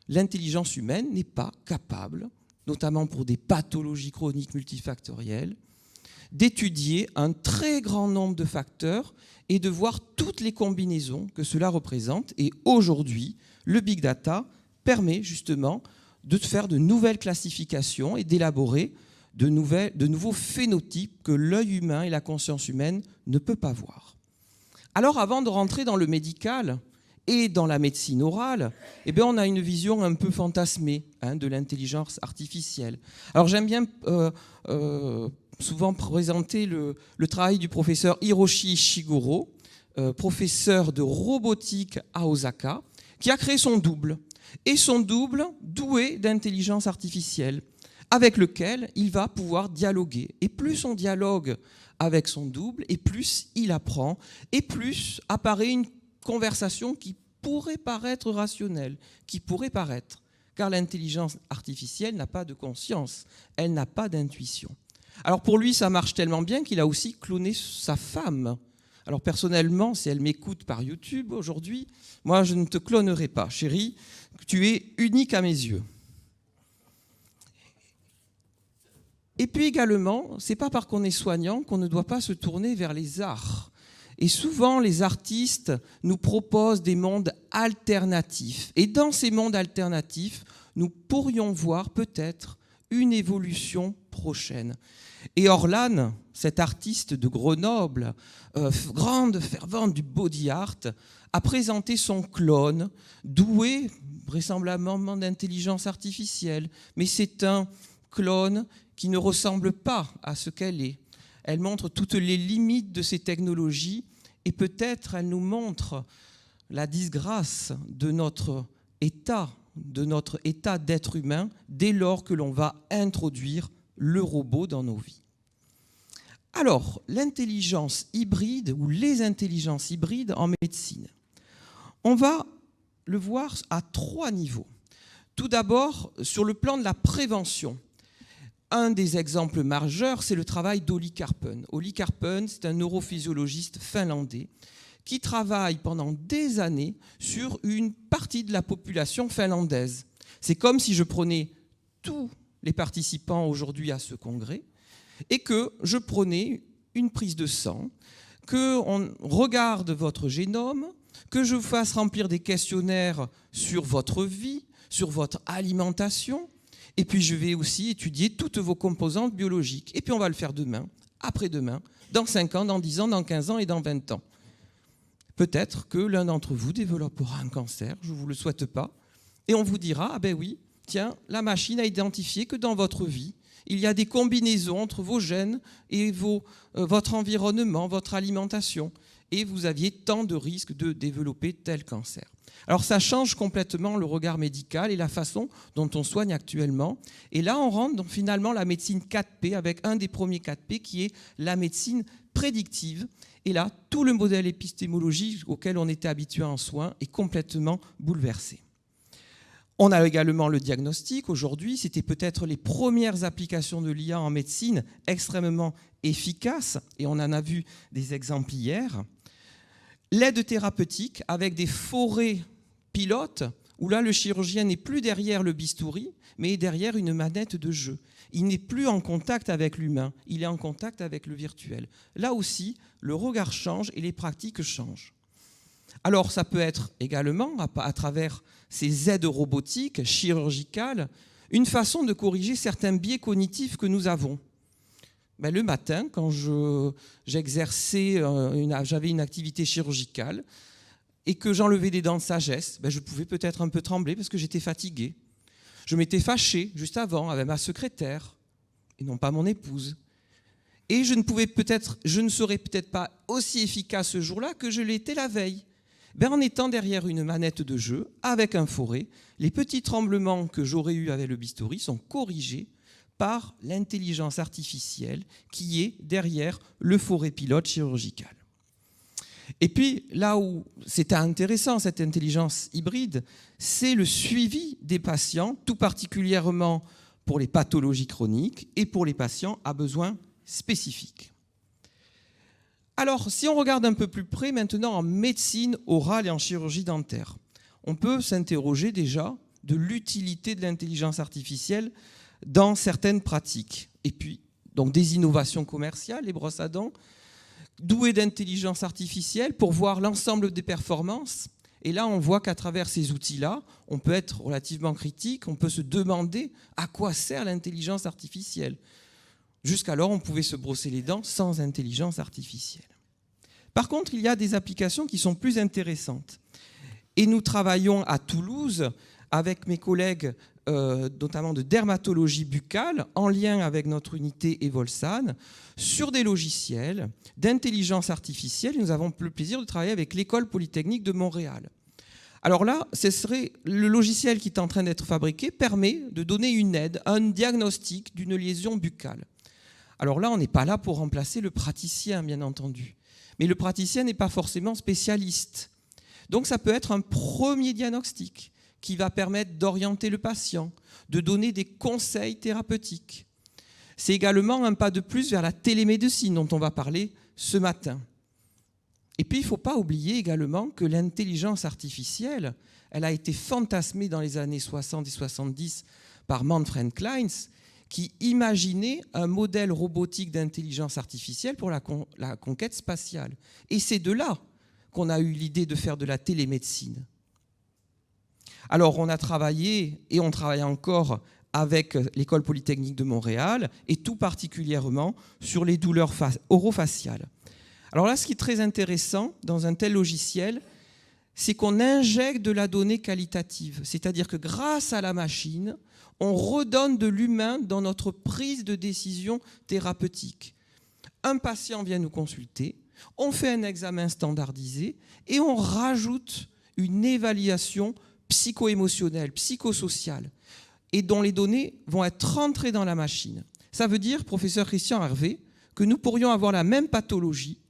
D: L'intelligence humaine n'est pas capable, notamment pour des pathologies chroniques multifactorielles, d'étudier un très grand nombre de facteurs et de voir toutes les combinaisons que cela représente. Et aujourd'hui, le big data permet justement de faire de nouvelles classifications et d'élaborer de nouveaux phénotypes que l'œil humain et la conscience humaine ne peuvent pas voir. Alors, avant de rentrer dans le médical et dans la médecine orale, on a une vision un peu fantasmée de l'intelligence artificielle. Alors, j'aime bien souvent présenter le travail du professeur Hiroshi Ishiguro, professeur de robotique à Osaka, qui a créé son double. Et son double doué d'intelligence artificielle, avec lequel il va pouvoir dialoguer. Et plus on dialogue avec son double, et plus il apprend, et plus apparaît une conversation qui pourrait paraître rationnelle, car l'intelligence artificielle n'a pas de conscience, elle n'a pas d'intuition. Alors pour lui, ça marche tellement bien qu'il a aussi cloné sa femme. Alors personnellement, si elle m'écoute par YouTube aujourd'hui, moi je ne te clonerai pas, chérie, tu es unique à mes yeux. Et puis également, c'est pas parce qu'on est soignant qu'on ne doit pas se tourner vers les arts. Et souvent, les artistes nous proposent des mondes alternatifs. Et dans ces mondes alternatifs, nous pourrions voir peut-être une évolution prochaine. Et Orlan, cet artiste de Grenoble, grande fervente du body art, a présenté son clone, doué vraisemblablement d'intelligence artificielle. Mais c'est un clone qui ne ressemble pas à ce qu'elle est. Elle montre toutes les limites de ces technologies et peut-être elle nous montre la disgrâce de notre état d'être humain dès lors que l'on va introduire le robot dans nos vies. Alors, l'intelligence hybride ou les intelligences hybrides en médecine, on va le voir à 3 niveaux. Tout d'abord, sur le plan de la prévention. Un des exemples majeurs, c'est le travail d'Olli Karpen. Olli Karpen, c'est un neurophysiologiste finlandais qui travaille pendant des années sur une partie de la population finlandaise. C'est comme si je prenais tous les participants aujourd'hui à ce congrès et que je prenais une prise de sang, qu'on regarde votre génome, que je vous fasse remplir des questionnaires sur votre vie, sur votre alimentation, et puis je vais aussi étudier toutes vos composantes biologiques. Et puis on va le faire demain, après-demain, dans 5 ans, dans 10 ans, dans 15 ans et dans 20 ans. Peut-être que l'un d'entre vous développera un cancer, je ne vous le souhaite pas, et on vous dira, ah ben oui, tiens, la machine a identifié que dans votre vie, il y a des combinaisons entre vos gènes et votre environnement, votre alimentation, et vous aviez tant de risques de développer tel cancer. Alors ça change complètement le regard médical et la façon dont on soigne actuellement. Et là, on rentre dans finalement la médecine 4P avec un des premiers 4P qui est la médecine prédictive. Et là, tout le modèle épistémologique auquel on était habitué en soins est complètement bouleversé. On a également le diagnostic. Aujourd'hui, c'était peut-être les premières applications de l'IA en médecine extrêmement efficaces, et on en a vu des exemples hier. L'aide thérapeutique avec des forêts pilotes, où là, le chirurgien n'est plus derrière le bistouri, mais derrière une manette de jeu. Il n'est plus en contact avec l'humain, il est en contact avec le virtuel. Là aussi, le regard change et les pratiques changent. Alors, ça peut être également, à travers ces aides robotiques, chirurgicales, une façon de corriger certains biais cognitifs que nous avons. Ben, le matin, quand j'exerçais, j'avais une activité chirurgicale et que j'enlevais des dents de sagesse, ben, je pouvais peut-être un peu trembler parce que j'étais fatigué. Je m'étais fâché juste avant avec ma secrétaire et non pas mon épouse. Et je ne serais peut-être pas aussi efficace ce jour-là que je l'étais la veille. Ben, en étant derrière une manette de jeu, avec un forêt, les petits tremblements que j'aurais eus avec le bistouri sont corrigés par l'intelligence artificielle qui est derrière le forêt pilote chirurgical. Et puis, là où c'est intéressant, cette intelligence hybride, c'est le suivi des patients, tout particulièrement pour les pathologies chroniques et pour les patients à besoins spécifiques. Alors, si on regarde un peu plus près maintenant en médecine orale et en chirurgie dentaire, on peut s'interroger déjà de l'utilité de l'intelligence artificielle dans certaines pratiques. Et puis, donc des innovations commerciales, les brosses à dents, douées d'intelligence artificielle pour voir l'ensemble des performances. Et là, on voit qu'à travers ces outils-là, on peut être relativement critique, on peut se demander à quoi sert l'intelligence artificielle. Jusqu'alors, on pouvait se brosser les dents sans intelligence artificielle. Par contre, il y a des applications qui sont plus intéressantes. Et nous travaillons à Toulouse avec mes collègues, notamment de dermatologie buccale, en lien avec notre unité Evolsan, sur des logiciels d'intelligence artificielle. Nous avons le plaisir de travailler avec l'École polytechnique de Montréal. Alors là, le logiciel qui est en train d'être fabriqué permet de donner une aide, un diagnostic d'une lésion buccale. Alors là, on n'est pas là pour remplacer le praticien, bien entendu. Mais le praticien n'est pas forcément spécialiste. Donc ça peut être un premier diagnostic qui va permettre d'orienter le patient, de donner des conseils thérapeutiques. C'est également un pas de plus vers la télémédecine dont on va parler ce matin. Et puis, il ne faut pas oublier également que l'intelligence artificielle, elle a été fantasmée dans les années 60 et 70 par Manfred Clynes, qui imaginait un modèle robotique d'intelligence artificielle pour la conquête spatiale. Et c'est de là qu'on a eu l'idée de faire de la télémédecine. Alors, on a travaillé, et on travaille encore, avec l'École polytechnique de Montréal, et tout particulièrement sur les douleurs orofaciales. Alors là, ce qui est très intéressant dans un tel logiciel, c'est qu'on injecte de la donnée qualitative. C'est-à-dire que grâce à la machine, on redonne de l'humain dans notre prise de décision thérapeutique. Un patient vient nous consulter, on fait un examen standardisé et on rajoute une évaluation psycho-émotionnelle, psychosociale, et dont les données vont être rentrées dans la machine. Ça veut dire, professeur Christian Hervé, que nous pourrions avoir la même pathologie,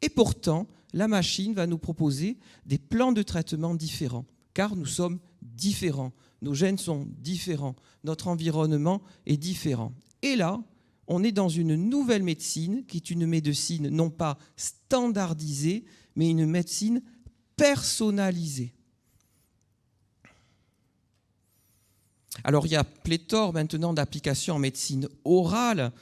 D: et pourtant, la machine va nous proposer des plans de traitement différents, car nous sommes différents, nos gènes sont différents, notre environnement est différent. Et là, on est dans une nouvelle médecine, qui est une médecine non pas standardisée, mais une médecine personnalisée. Alors, il y a pléthore maintenant d'applications en médecine orale,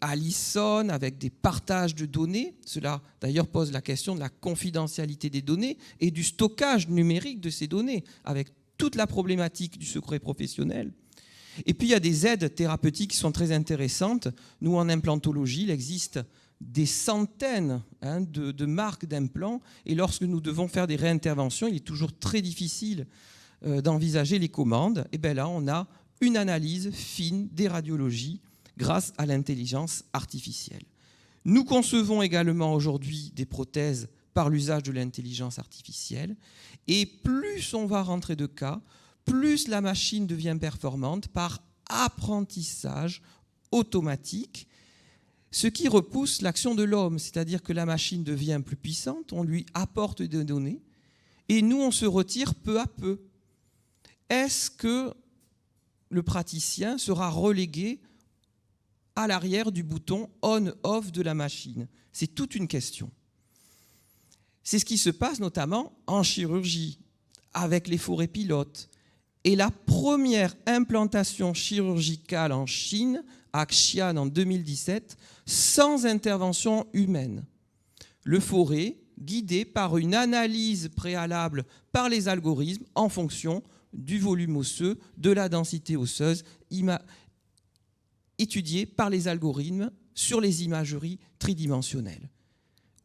D: Allison, avec des partages de données. Cela, d'ailleurs, pose la question de la confidentialité des données et du stockage numérique de ces données, avec toute la problématique du secret professionnel. Et puis, il y a des aides thérapeutiques qui sont très intéressantes. Nous, en implantologie, il existe des centaines de marques d'implants. Et lorsque nous devons faire des réinterventions, il est toujours très difficile d'envisager les commandes. Et bien là, on a une analyse fine des radiologies grâce à l'intelligence artificielle. Nous concevons également aujourd'hui des prothèses par l'usage de l'intelligence artificielle. Et plus on va rentrer de cas, plus la machine devient performante par apprentissage automatique, ce qui repousse l'action de l'homme, c'est-à-dire que la machine devient plus puissante, on lui apporte des données, et nous, on se retire peu à peu. Est-ce que le praticien sera relégué à l'arrière du bouton on-off de la machine? C'est toute une question. C'est ce qui se passe notamment en chirurgie, avec les forêts pilotes. Et la première implantation chirurgicale en Chine, à Xi'an en 2017, sans intervention humaine. Le forêt, guidé par une analyse préalable par les algorithmes en fonction du volume osseux, de la densité osseuse, étudiée par les algorithmes sur les imageries tridimensionnelles.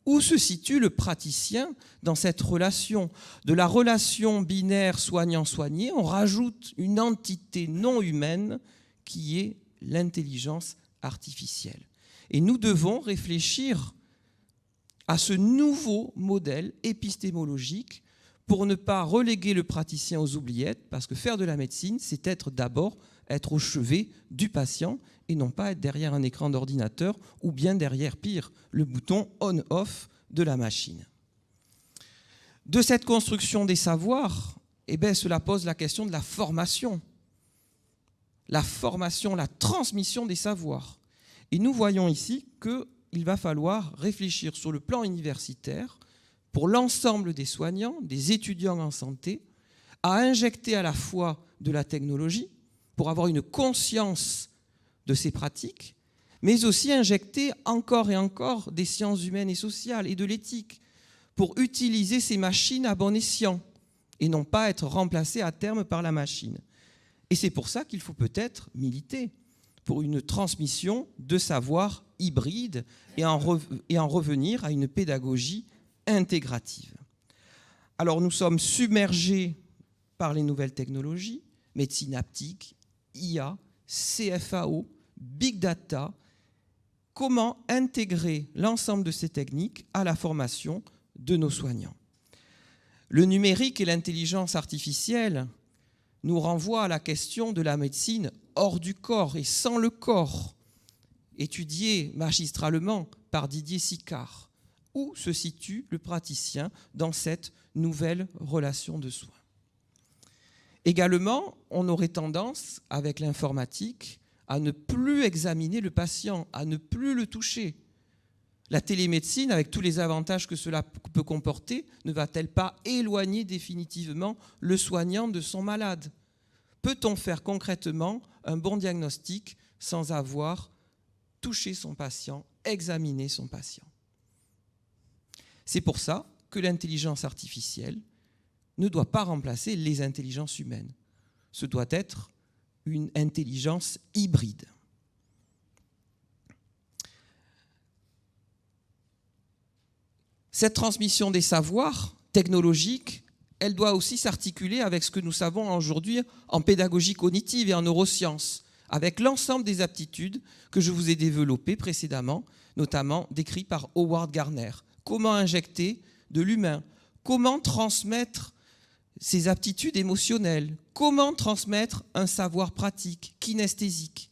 D: Où se situe le praticien dans cette relation? De la relation binaire soignant-soigné, on rajoute une entité non humaine qui est l'intelligence artificielle. Et nous devons réfléchir à ce nouveau modèle épistémologique pour ne pas reléguer le praticien aux oubliettes, parce que faire de la médecine, c'est d'abord être au chevet du patient et non pas être derrière un écran d'ordinateur ou bien derrière, pire, le bouton on-off de la machine. De cette construction des savoirs, cela pose la question de la formation, la transmission des savoirs. Et nous voyons ici qu'il va falloir réfléchir sur le plan universitaire pour l'ensemble des soignants, des étudiants en santé, à injecter à la fois de la technologie pour avoir une conscience de ces pratiques, mais aussi injecter encore et encore des sciences humaines et sociales et de l'éthique pour utiliser ces machines à bon escient et non pas être remplacés à terme par la machine. Et c'est pour ça qu'il faut peut-être militer pour une transmission de savoir hybride et en revenir à une pédagogie intégrative. Alors nous sommes submergés par les nouvelles technologies, médecine haptique, IA, CFAO, Big Data. Comment intégrer l'ensemble de ces techniques à la formation de nos soignants? Le numérique et l'intelligence artificielle nous renvoient à la question de la médecine hors du corps et sans le corps, étudiée magistralement par Didier Sicard. Où se situe le praticien dans cette nouvelle relation de soins? Également, on aurait tendance, avec l'informatique, à ne plus examiner le patient, à ne plus le toucher. La télémédecine, avec tous les avantages que cela peut comporter, ne va-t-elle pas éloigner définitivement le soignant de son malade? Peut-on faire concrètement un bon diagnostic sans avoir touché son patient, examiné son patient? C'est pour ça que l'intelligence artificielle ne doit pas remplacer les intelligences humaines. Ce doit être une intelligence hybride. Cette transmission des savoirs technologiques, elle doit aussi s'articuler avec ce que nous savons aujourd'hui en pédagogie cognitive et en neurosciences, avec l'ensemble des aptitudes que je vous ai développées précédemment, notamment décrites par Howard Gardner. Comment injecter de l'humain? Comment transmettre ces aptitudes émotionnelles? Comment transmettre un savoir pratique, kinesthésique?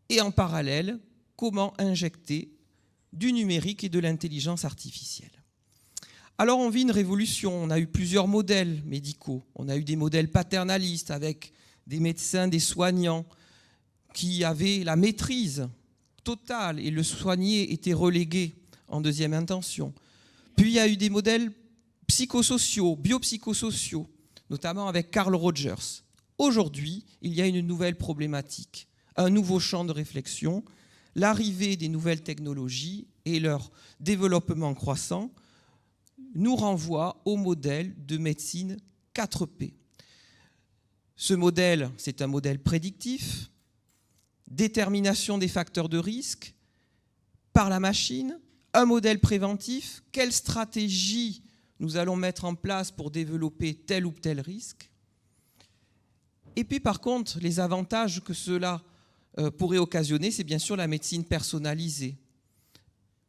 D: Et en parallèle, comment injecter du numérique et de l'intelligence artificielle? Alors on vit une révolution, on a eu plusieurs modèles médicaux, on a eu des modèles paternalistes avec des médecins, des soignants qui avaient la maîtrise totale et le soigné était relégué en deuxième intention. Puis il y a eu des modèles psychosociaux, biopsychosociaux, notamment avec Carl Rogers. Aujourd'hui, il y a une nouvelle problématique, un nouveau champ de réflexion, l'arrivée des nouvelles technologies et leur développement croissant nous renvoie au modèle de médecine 4P. Ce modèle, c'est un modèle prédictif, détermination des facteurs de risque par la machine, un modèle préventif, quelle stratégie nous allons mettre en place pour développer tel ou tel risque. Et puis par contre, les avantages que cela pourrait occasionner, c'est bien sûr la médecine personnalisée.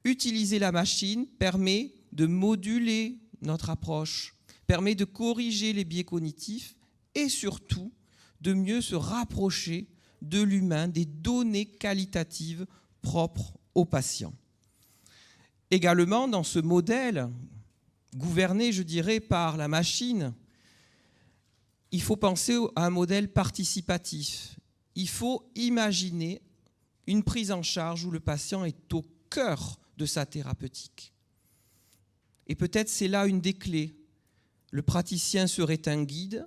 D: Utiliser la machine permet de moduler notre approche, permet de corriger les biais cognitifs et surtout de mieux se rapprocher de l'humain, des données qualitatives propres aux patients. Également, dans ce modèle, gouverné, je dirais, par la machine, il faut penser à un modèle participatif. Il faut imaginer une prise en charge où le patient est au cœur de sa thérapeutique. Et peut-être c'est là une des clés. Le praticien serait un guide,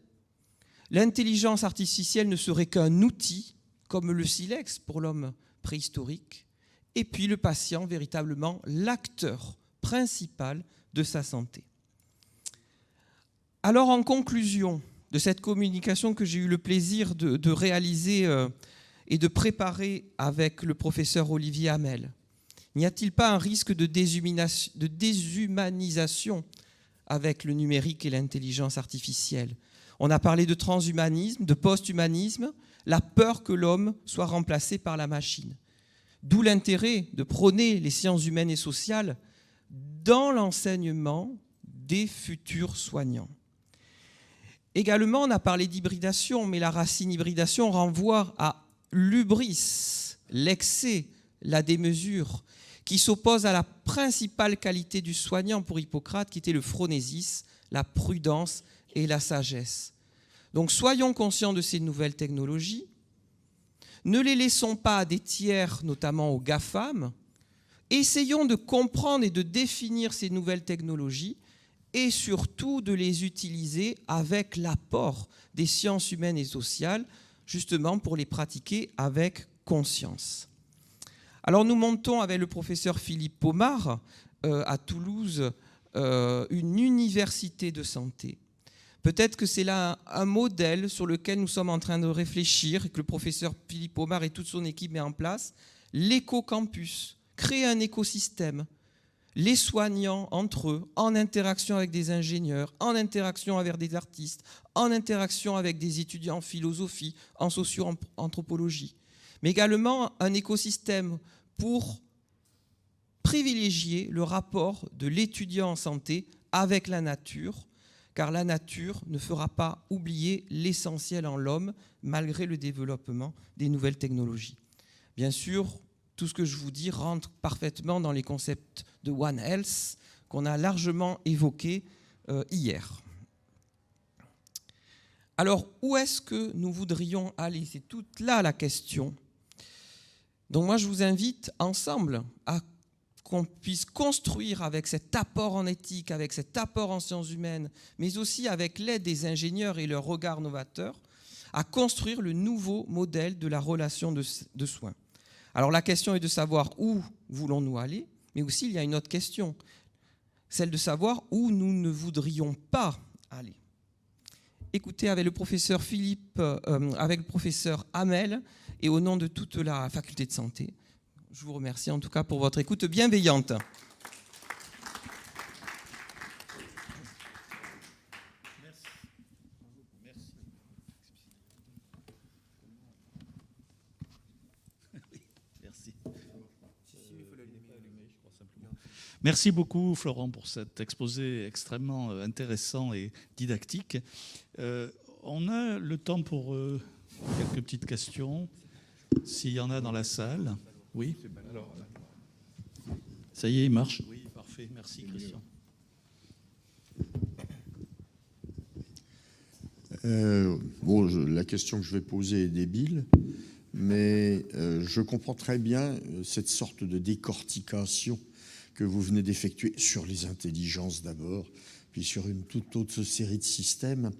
D: l'intelligence artificielle ne serait qu'un outil, comme le silex pour l'homme préhistorique, et puis le patient, véritablement l'acteur principal de sa santé. Alors, en conclusion de cette communication que j'ai eu le plaisir de réaliser et de préparer avec le professeur Olivier Hamel, n'y a-t-il pas un risque de déshumanisation avec le numérique et l'intelligence artificielle? On a parlé de transhumanisme, de post-humanisme, la peur que l'homme soit remplacé par la machine. D'où l'intérêt de prôner les sciences humaines et sociales dans l'enseignement des futurs soignants. Également, on a parlé d'hybridation, mais la racine hybridation renvoie à l'hubris, l'excès, la démesure, qui s'oppose à la principale qualité du soignant pour Hippocrate, qui était le phronésis, la prudence et la sagesse. Donc soyons conscients de ces nouvelles technologies, ne les laissons pas à des tiers, notamment aux GAFAM, essayons de comprendre et de définir ces nouvelles technologies et surtout de les utiliser avec l'apport des sciences humaines et sociales, justement pour les pratiquer avec conscience. Alors nous montons avec le professeur Philippe Pomard à Toulouse une université de santé. Peut-être que c'est là un modèle sur lequel nous sommes en train de réfléchir et que le professeur Philippe Pomard et toute son équipe met en place, l'éco-campus, créer un écosystème, les soignants entre eux, en interaction avec des ingénieurs, en interaction avec des artistes, en interaction avec des étudiants en philosophie, en socio-anthropologie, mais également un écosystème pour privilégier le rapport de l'étudiant en santé avec la nature, car la nature ne fera pas oublier l'essentiel en l'homme, malgré le développement des nouvelles technologies. Bien sûr, tout ce que je vous dis rentre parfaitement dans les concepts de One Health qu'on a largement évoqués hier. Alors, où est-ce que nous voudrions aller? C'est toute là la question. Donc moi, je vous invite ensemble à qu'on puisse construire avec cet apport en éthique, avec cet apport en sciences humaines, mais aussi avec l'aide des ingénieurs et leur regard novateur, à construire le nouveau modèle de la relation de soins. Alors la question est de savoir où voulons-nous aller, mais aussi il y a une autre question, celle de savoir où nous ne voudrions pas aller. Écoutez, avec le professeur avec le professeur Hamel, et au nom de toute la faculté de santé, je vous remercie en tout cas pour votre écoute bienveillante.
B: Merci beaucoup, Florent, pour cet exposé extrêmement intéressant et didactique. On a le temps pour quelques petites questions, s'il y en a dans la salle. Oui. Ça y est, il marche. Oui, parfait. Merci, Christian.
E: La question que je vais poser est débile, mais je comprends très bien cette sorte de décortication que vous venez d'effectuer sur les intelligences d'abord, puis sur une toute autre série de systèmes.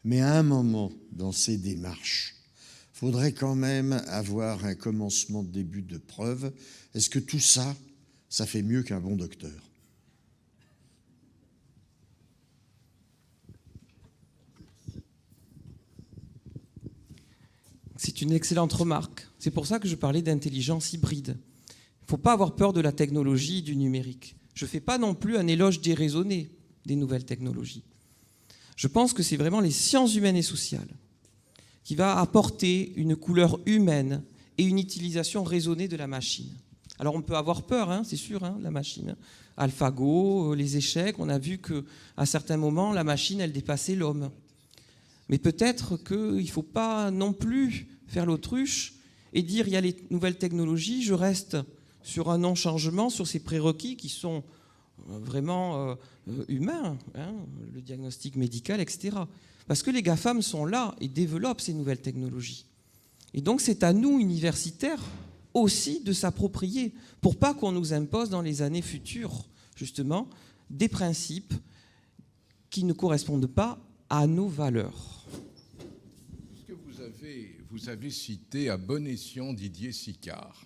E: Mais à un moment, dans ces démarches, il faudrait quand même avoir un commencement de début de preuve. Est-ce que tout ça, ça fait mieux qu'un bon docteur?
D: C'est une excellente remarque. C'est pour ça que je parlais d'intelligence hybride. Il ne faut pas avoir peur de la technologie et du numérique. Je ne fais pas non plus un éloge déraisonné des nouvelles technologies. Je pense que c'est vraiment les sciences humaines et sociales qui va apporter une couleur humaine et une utilisation raisonnée de la machine. Alors on peut avoir peur, hein, c'est sûr, hein, la machine. AlphaGo, les échecs, on a vu qu'à certains moments, la machine, elle dépassait l'homme. Mais peut-être qu'il ne faut pas non plus faire l'autruche et dire il y a les nouvelles technologies, je reste sur un non-changement, sur ces prérequis qui sont vraiment humains, hein, le diagnostic médical, etc. Parce que les GAFAM sont là et développent ces nouvelles technologies. Et donc c'est à nous, universitaires, aussi de s'approprier, pour pas qu'on nous impose dans les années futures, justement, des principes qui ne correspondent pas à nos valeurs.
A: Ce que vous avez cité à bon escient Didier Sicard.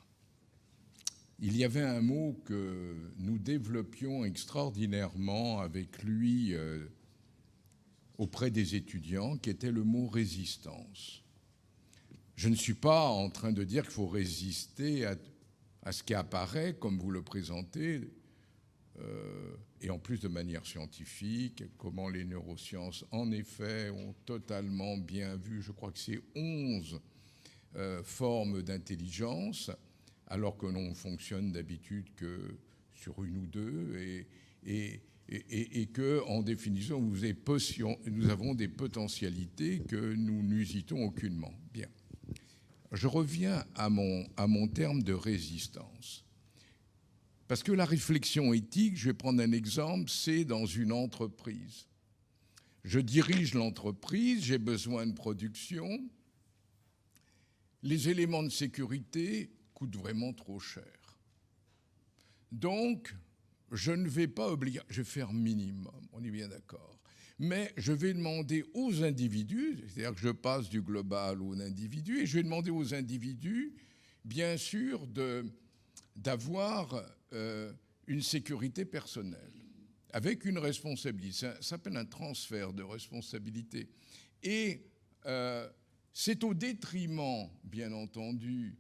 A: Il y avait un mot que nous développions extraordinairement avec lui auprès des étudiants, qui était le mot résistance. Je ne suis pas en train de dire qu'il faut résister à ce qui apparaît, comme vous le présentez, et en plus de manière scientifique, comment les neurosciences, en effet, ont totalement bien vu, je crois que c'est 11 formes d'intelligence, alors que l'on fonctionne d'habitude que sur une ou deux, et que, en définition, nous avons des potentialités que nous n'usitons aucunement. Bien. Je reviens à mon terme de résistance. Parce que la réflexion éthique, je vais prendre un exemple, c'est dans une entreprise. Je dirige l'entreprise, j'ai besoin de production. Les éléments de sécurité coûtent vraiment trop cher. Donc, je ne vais pas obliger, je vais faire minimum, on est bien d'accord. Mais je vais demander aux individus, c'est-à-dire que je passe du global au individu, et je vais demander aux individus, bien sûr, d'avoir une sécurité personnelle, avec une responsabilité. Ça s'appelle un transfert de responsabilité. Et c'est au détriment, bien entendu,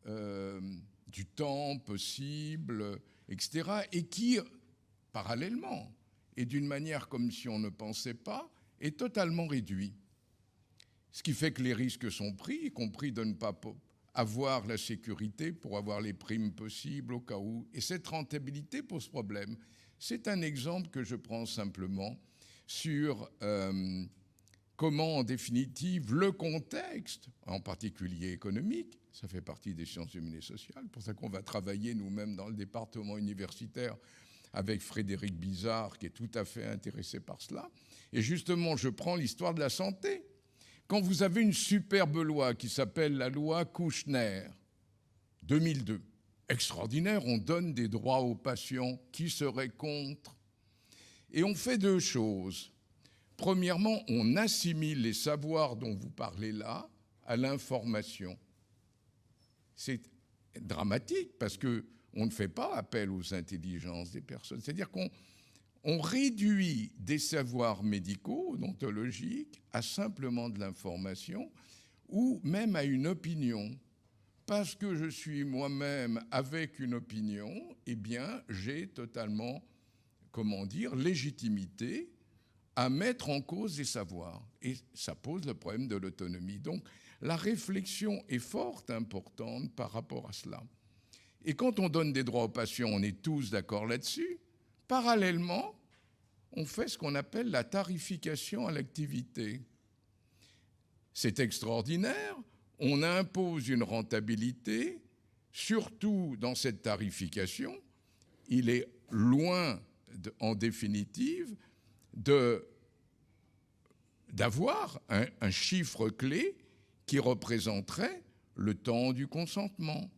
A: du temps possible, etc., et qui, parallèlement, et d'une manière comme si on ne pensait pas, est totalement réduit. Ce qui fait que les risques sont pris, y compris de ne pas avoir la sécurité pour avoir les primes possibles au cas où. Et cette rentabilité pose problème. C'est un exemple que je prends simplement sur comment, en définitive, le contexte, en particulier économique, ça fait partie des sciences humaines et sociales, pour ça qu'on va travailler nous-mêmes dans le département universitaire avec Frédéric Bizard, qui est tout à fait intéressé par cela. Et justement, je prends l'histoire de la santé. Quand vous avez une superbe loi qui s'appelle la loi Kouchner, 2002, extraordinaire, on donne des droits aux patients, qui seraient contre? Et on fait deux choses. Premièrement, on assimile les savoirs dont vous parlez là à l'information. C'est dramatique parce qu'on ne fait pas appel aux intelligences des personnes. C'est-à-dire qu'on réduit des savoirs médicaux, odontologiques, à simplement de l'information ou même à une opinion. Parce que je suis moi-même avec une opinion, eh bien, j'ai totalement, légitimité à mettre en cause des savoirs. Et ça pose le problème de l'autonomie. Donc, la réflexion est fort importante par rapport à cela. Et quand on donne des droits aux patients, on est tous d'accord là-dessus. Parallèlement, on fait ce qu'on appelle la tarification à l'activité. C'est extraordinaire. On impose une rentabilité, surtout dans cette tarification. Il est loin, en définitive, d'avoir un chiffre clé qui représenterait le temps du consentement,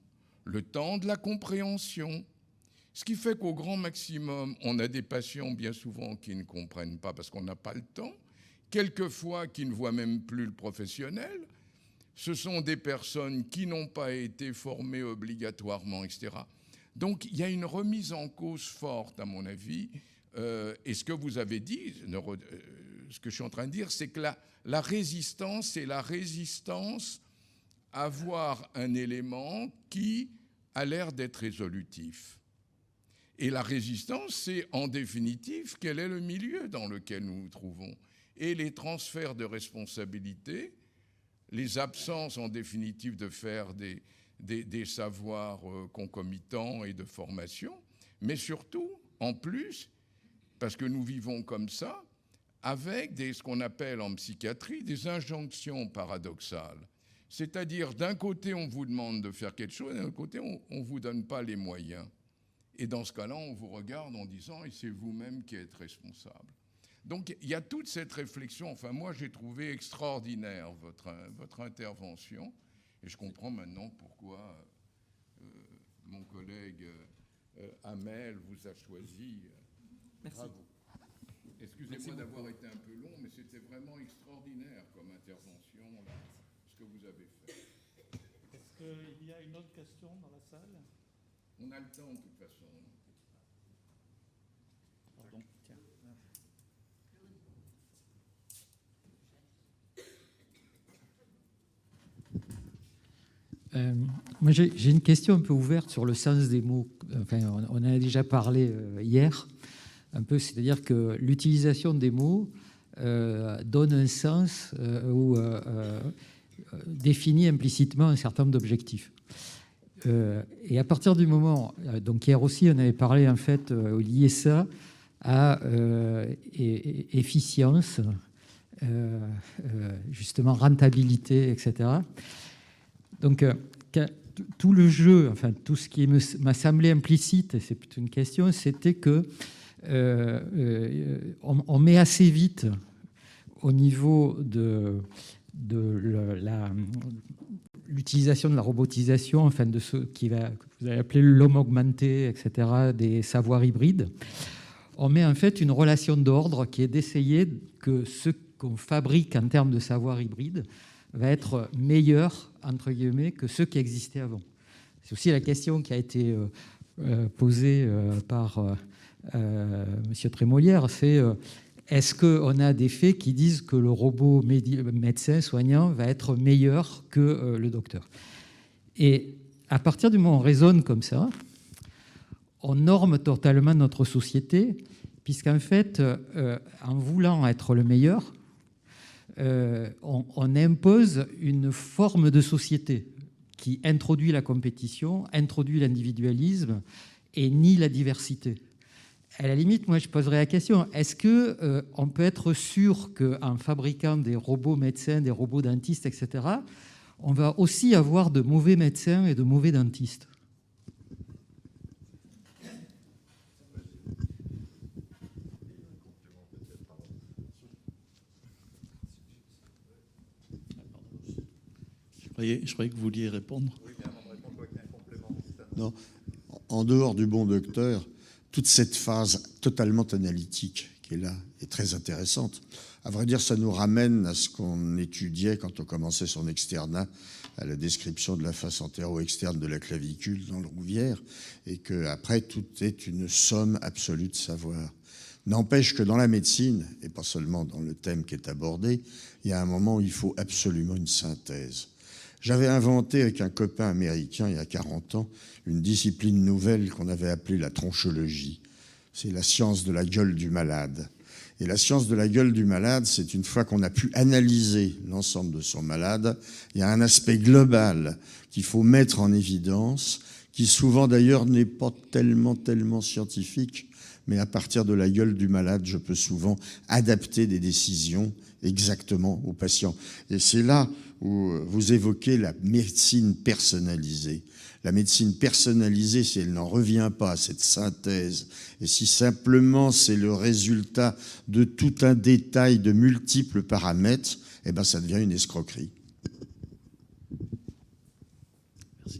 A: le temps de la compréhension. Ce qui fait qu'au grand maximum, on a des patients bien souvent qui ne comprennent pas parce qu'on n'a pas le temps, quelquefois qui ne voient même plus le professionnel. Ce sont des personnes qui n'ont pas été formées obligatoirement, etc. Donc il y a une remise en cause forte, à mon avis. Et ce que vous avez dit, ce que je suis en train de dire, c'est que la résistance, c'est la résistance à avoir un élément qui a l'air d'être résolutif. Et la résistance, c'est en définitive quel est le milieu dans lequel nous nous trouvons. Et les transferts de responsabilité, les absences en définitive de faire des savoirs concomitants et de formation, mais surtout, en plus, parce que nous vivons comme ça, avec ce qu'on appelle en psychiatrie des injonctions paradoxales. C'est-à-dire, d'un côté, on vous demande de faire quelque chose, et d'un autre côté, on ne vous donne pas les moyens. Et dans ce cas-là, on vous regarde en disant « et c'est vous-même qui êtes responsable ». Donc, il y a toute cette réflexion. Enfin, moi, j'ai trouvé extraordinaire votre intervention. Et je comprends maintenant pourquoi mon collègue Amel vous a choisi.
D: Merci.
A: Bravo. Excusez-moi d'avoir été un peu long, mais c'était vraiment extraordinaire comme intervention, là, ce que vous avez fait.
B: Est-ce qu'il y a une autre question dans la salle?
A: On a le temps, de toute façon.
B: Pardon, tiens.
F: Moi, j'ai une question un peu ouverte sur le sens des mots. Enfin, on en a déjà parlé hier, un peu, c'est-à-dire que l'utilisation des mots donne un sens ou définit implicitement un certain nombre d'objectifs. Et à partir du moment, donc hier aussi, on avait parlé en fait lié ça à efficience, justement rentabilité, etc. Donc, tout le jeu, enfin, tout ce qui m'a semblé implicite, et c'est plutôt une question, c'était que on met assez vite au niveau de l'utilisation de la robotisation, enfin, de ce que vous avez appelé l'homme augmenté, etc., des savoirs hybrides. On met en fait une relation d'ordre qui est d'essayer que ce qu'on fabrique en termes de savoir hybride va être meilleur, entre guillemets, que ceux qui existaient avant. C'est aussi la question qui a été posée par M. Trémolière, c'est est-ce qu'on a des faits qui disent que le robot médecin soignant va être meilleur que le docteur? Et à partir du moment où on raisonne comme ça, on norme totalement notre société, puisqu'en fait, en voulant être le meilleur, on impose une forme de société qui introduit la compétition, introduit l'individualisme et nie la diversité. À la limite, moi, je poserais la question, est-ce qu'on peut être sûr qu'en fabriquant des robots médecins, des robots dentistes, etc., on va aussi avoir de mauvais médecins et de mauvais dentistes?
B: Je croyais que vous vouliez répondre.
E: Non, en dehors du bon docteur, toute cette phase totalement analytique qui est là est très intéressante. À vrai dire, ça nous ramène à ce qu'on étudiait quand on commençait son externat, à la description de la face antéro-externe de la clavicule dans le Rouvière, et qu'après, tout est une somme absolue de savoir. N'empêche que dans la médecine, et pas seulement dans le thème qui est abordé, il y a un moment où il faut absolument une synthèse. J'avais inventé avec un copain américain il y a 40 ans une discipline nouvelle qu'on avait appelée la tronchologie. C'est la science de la gueule du malade. Et la science de la gueule du malade, c'est une fois qu'on a pu analyser l'ensemble de son malade, il y a un aspect global qu'il faut mettre en évidence, qui souvent d'ailleurs n'est pas tellement scientifique, mais à partir de la gueule du malade, je peux souvent adapter des décisions exactement au patient. Et c'est là où vous évoquez la médecine personnalisée. La médecine personnalisée, si elle n'en revient pas à cette synthèse, et si simplement c'est le résultat de tout un détail de multiples paramètres, eh ben ça devient une escroquerie.
D: Merci.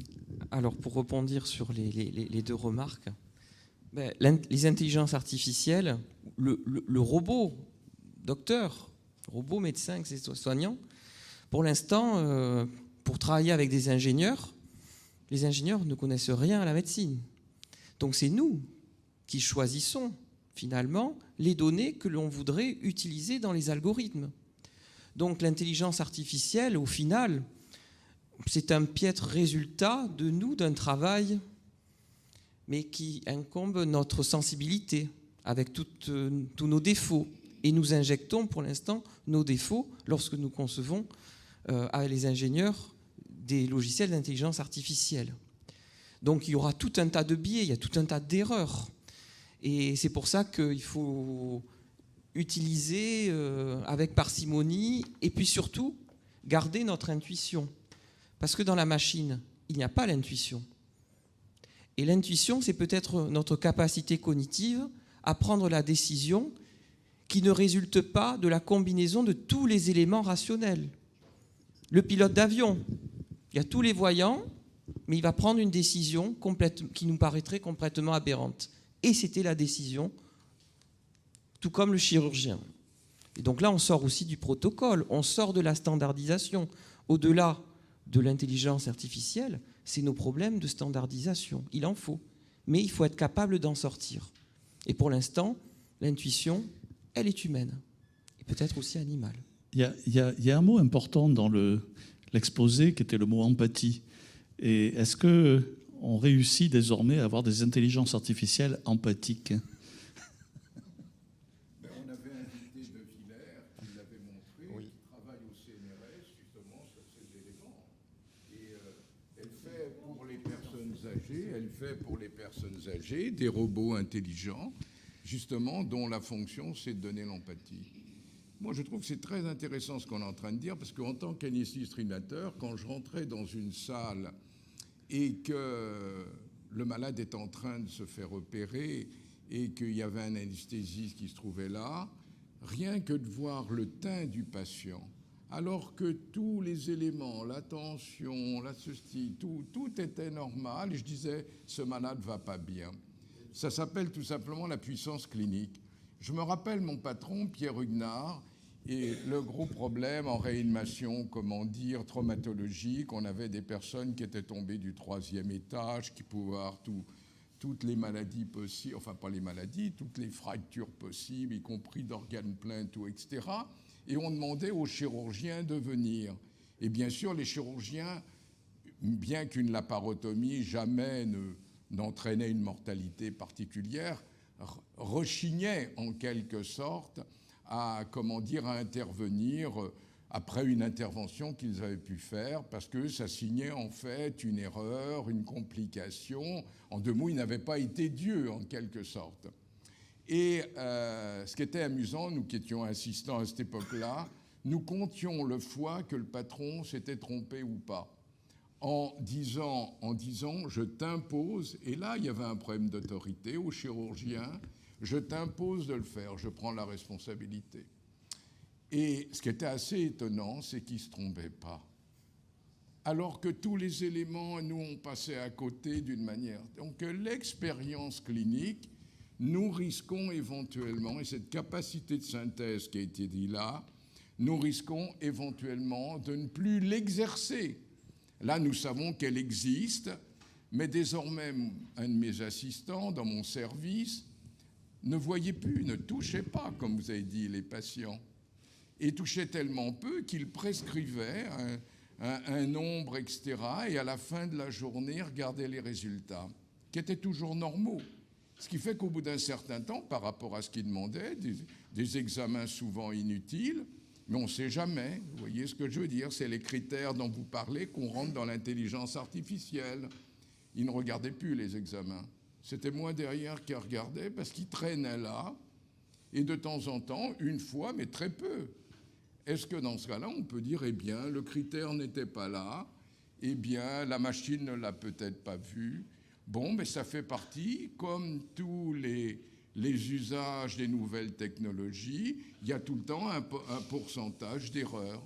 D: Alors, pour rebondir sur les deux remarques, les intelligences artificielles, le robot docteur, le robot médecin, soignant, pour l'instant, pour travailler avec des ingénieurs, les ingénieurs ne connaissent rien à la médecine. Donc c'est nous qui choisissons finalement les données que l'on voudrait utiliser dans les algorithmes. Donc l'intelligence artificielle, au final, c'est un piètre résultat de nous, d'un travail, mais qui incombe notre sensibilité, avec tous nos défauts. Et nous injectons pour l'instant nos défauts lorsque nous concevons avec les ingénieurs des logiciels d'intelligence artificielle. Donc il y aura tout un tas de biais, il y a tout un tas d'erreurs. Et c'est pour ça qu'il faut utiliser avec parcimonie et puis surtout garder notre intuition. Parce que dans la machine, il n'y a pas l'intuition. Et l'intuition, c'est peut-être notre capacité cognitive à prendre la décision qui ne résulte pas de la combinaison de tous les éléments rationnels. Le pilote d'avion, il y a tous les voyants, mais il va prendre une décision qui nous paraîtrait complètement aberrante. Et c'était la décision, tout comme le chirurgien. Et donc là, on sort aussi du protocole, on sort de la standardisation. Au-delà de l'intelligence artificielle, c'est nos problèmes de standardisation. Il en faut. Mais il faut être capable d'en sortir. Et pour l'instant, l'intuition, elle est humaine. Et peut-être aussi animale.
B: Il y a un mot important dans l'exposé qui était le mot empathie. Et est-ce qu'on réussit désormais à avoir des intelligences artificielles empathiques ?
A: On avait invité De Villers, qui l'avait montré, qui travaille au CNRS justement sur ces éléments. Et elle fait pour les personnes âgées des robots intelligents, justement, dont la fonction, c'est de donner l'empathie. Moi, je trouve que c'est très intéressant ce qu'on est en train de dire, parce qu'en tant qu'anesthésiste-réanimateur, quand je rentrais dans une salle et que le malade est en train de se faire opérer et qu'il y avait un anesthésiste qui se trouvait là, rien que de voir le teint du patient, alors que tous les éléments, la tension, la ceci, tout était normal, je disais, ce malade va pas bien. Ça s'appelle tout simplement la puissance clinique. Je me rappelle mon patron, Pierre Huguenard, et le gros problème en réanimation, comment dire, traumatologique, on avait des personnes qui étaient tombées du 3e étage, qui pouvaient avoir toutes les maladies possibles, enfin pas les maladies, toutes les fractures possibles, y compris d'organes pleins, tout, etc. Et on demandait aux chirurgiens de venir. Et bien sûr, les chirurgiens, bien qu'une laparotomie jamais n'entraînait une mortalité particulière, rechignaient en quelque sorte à intervenir après une intervention qu'ils avaient pu faire, parce que ça signait en fait une erreur, une complication. En 2 mots, ils n'avaient pas été Dieu en quelque sorte. Et ce qui était amusant, nous qui étions assistants à cette époque-là, nous comptions le fois que le patron s'était trompé ou pas. En disant, je t'impose, et là il y avait un problème d'autorité au chirurgien, je t'impose de le faire, je prends la responsabilité. Et ce qui était assez étonnant, c'est qu'il ne se trompait pas. Alors que tous les éléments, nous, on passait à côté d'une manière. Donc l'expérience clinique, nous risquons éventuellement, et cette capacité de synthèse qui a été dit là, nous risquons éventuellement de ne plus l'exercer. Là, nous savons qu'elle existe, mais désormais, un de mes assistants dans mon service ne voyait plus, ne touchait pas, comme vous avez dit, les patients. Et touchait tellement peu qu'il prescrivait un nombre, etc. Et à la fin de la journée, regardait les résultats, qui étaient toujours normaux. Ce qui fait qu'au bout d'un certain temps, par rapport à ce qu'il demandait, des examens souvent inutiles, mais on ne sait jamais. Vous voyez ce que je veux dire? C'est les critères dont vous parlez qu'on rentre dans l'intelligence artificielle. Il ne regardait plus les examens. C'était moi derrière qui regardais parce qu'il traînait là. Et de temps en temps, une fois, mais très peu. Est-ce que dans ce cas-là, on peut dire, eh bien, le critère n'était pas là, eh bien, la machine ne l'a peut-être pas vu. Bon, mais ça fait partie, comme tous les usages des nouvelles technologies, il y a tout le temps un pourcentage d'erreurs.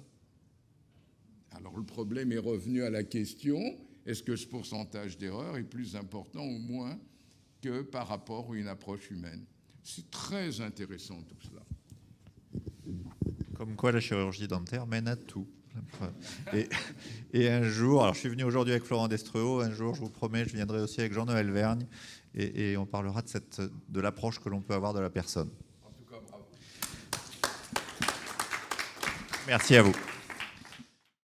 A: Alors le problème est revenu à la question, est-ce que ce pourcentage d'erreurs est plus important ou moins que par rapport à une approche humaine? C'est très intéressant tout cela.
C: Comme quoi la chirurgie dentaire mène à tout. Et un jour, alors je suis venu aujourd'hui avec Florent Destreau, un jour je vous promets, je viendrai aussi avec Jean-Noël Vergne et on parlera de l'approche que l'on peut avoir de la personne.
A: En tout cas, bravo.
C: Merci à vous.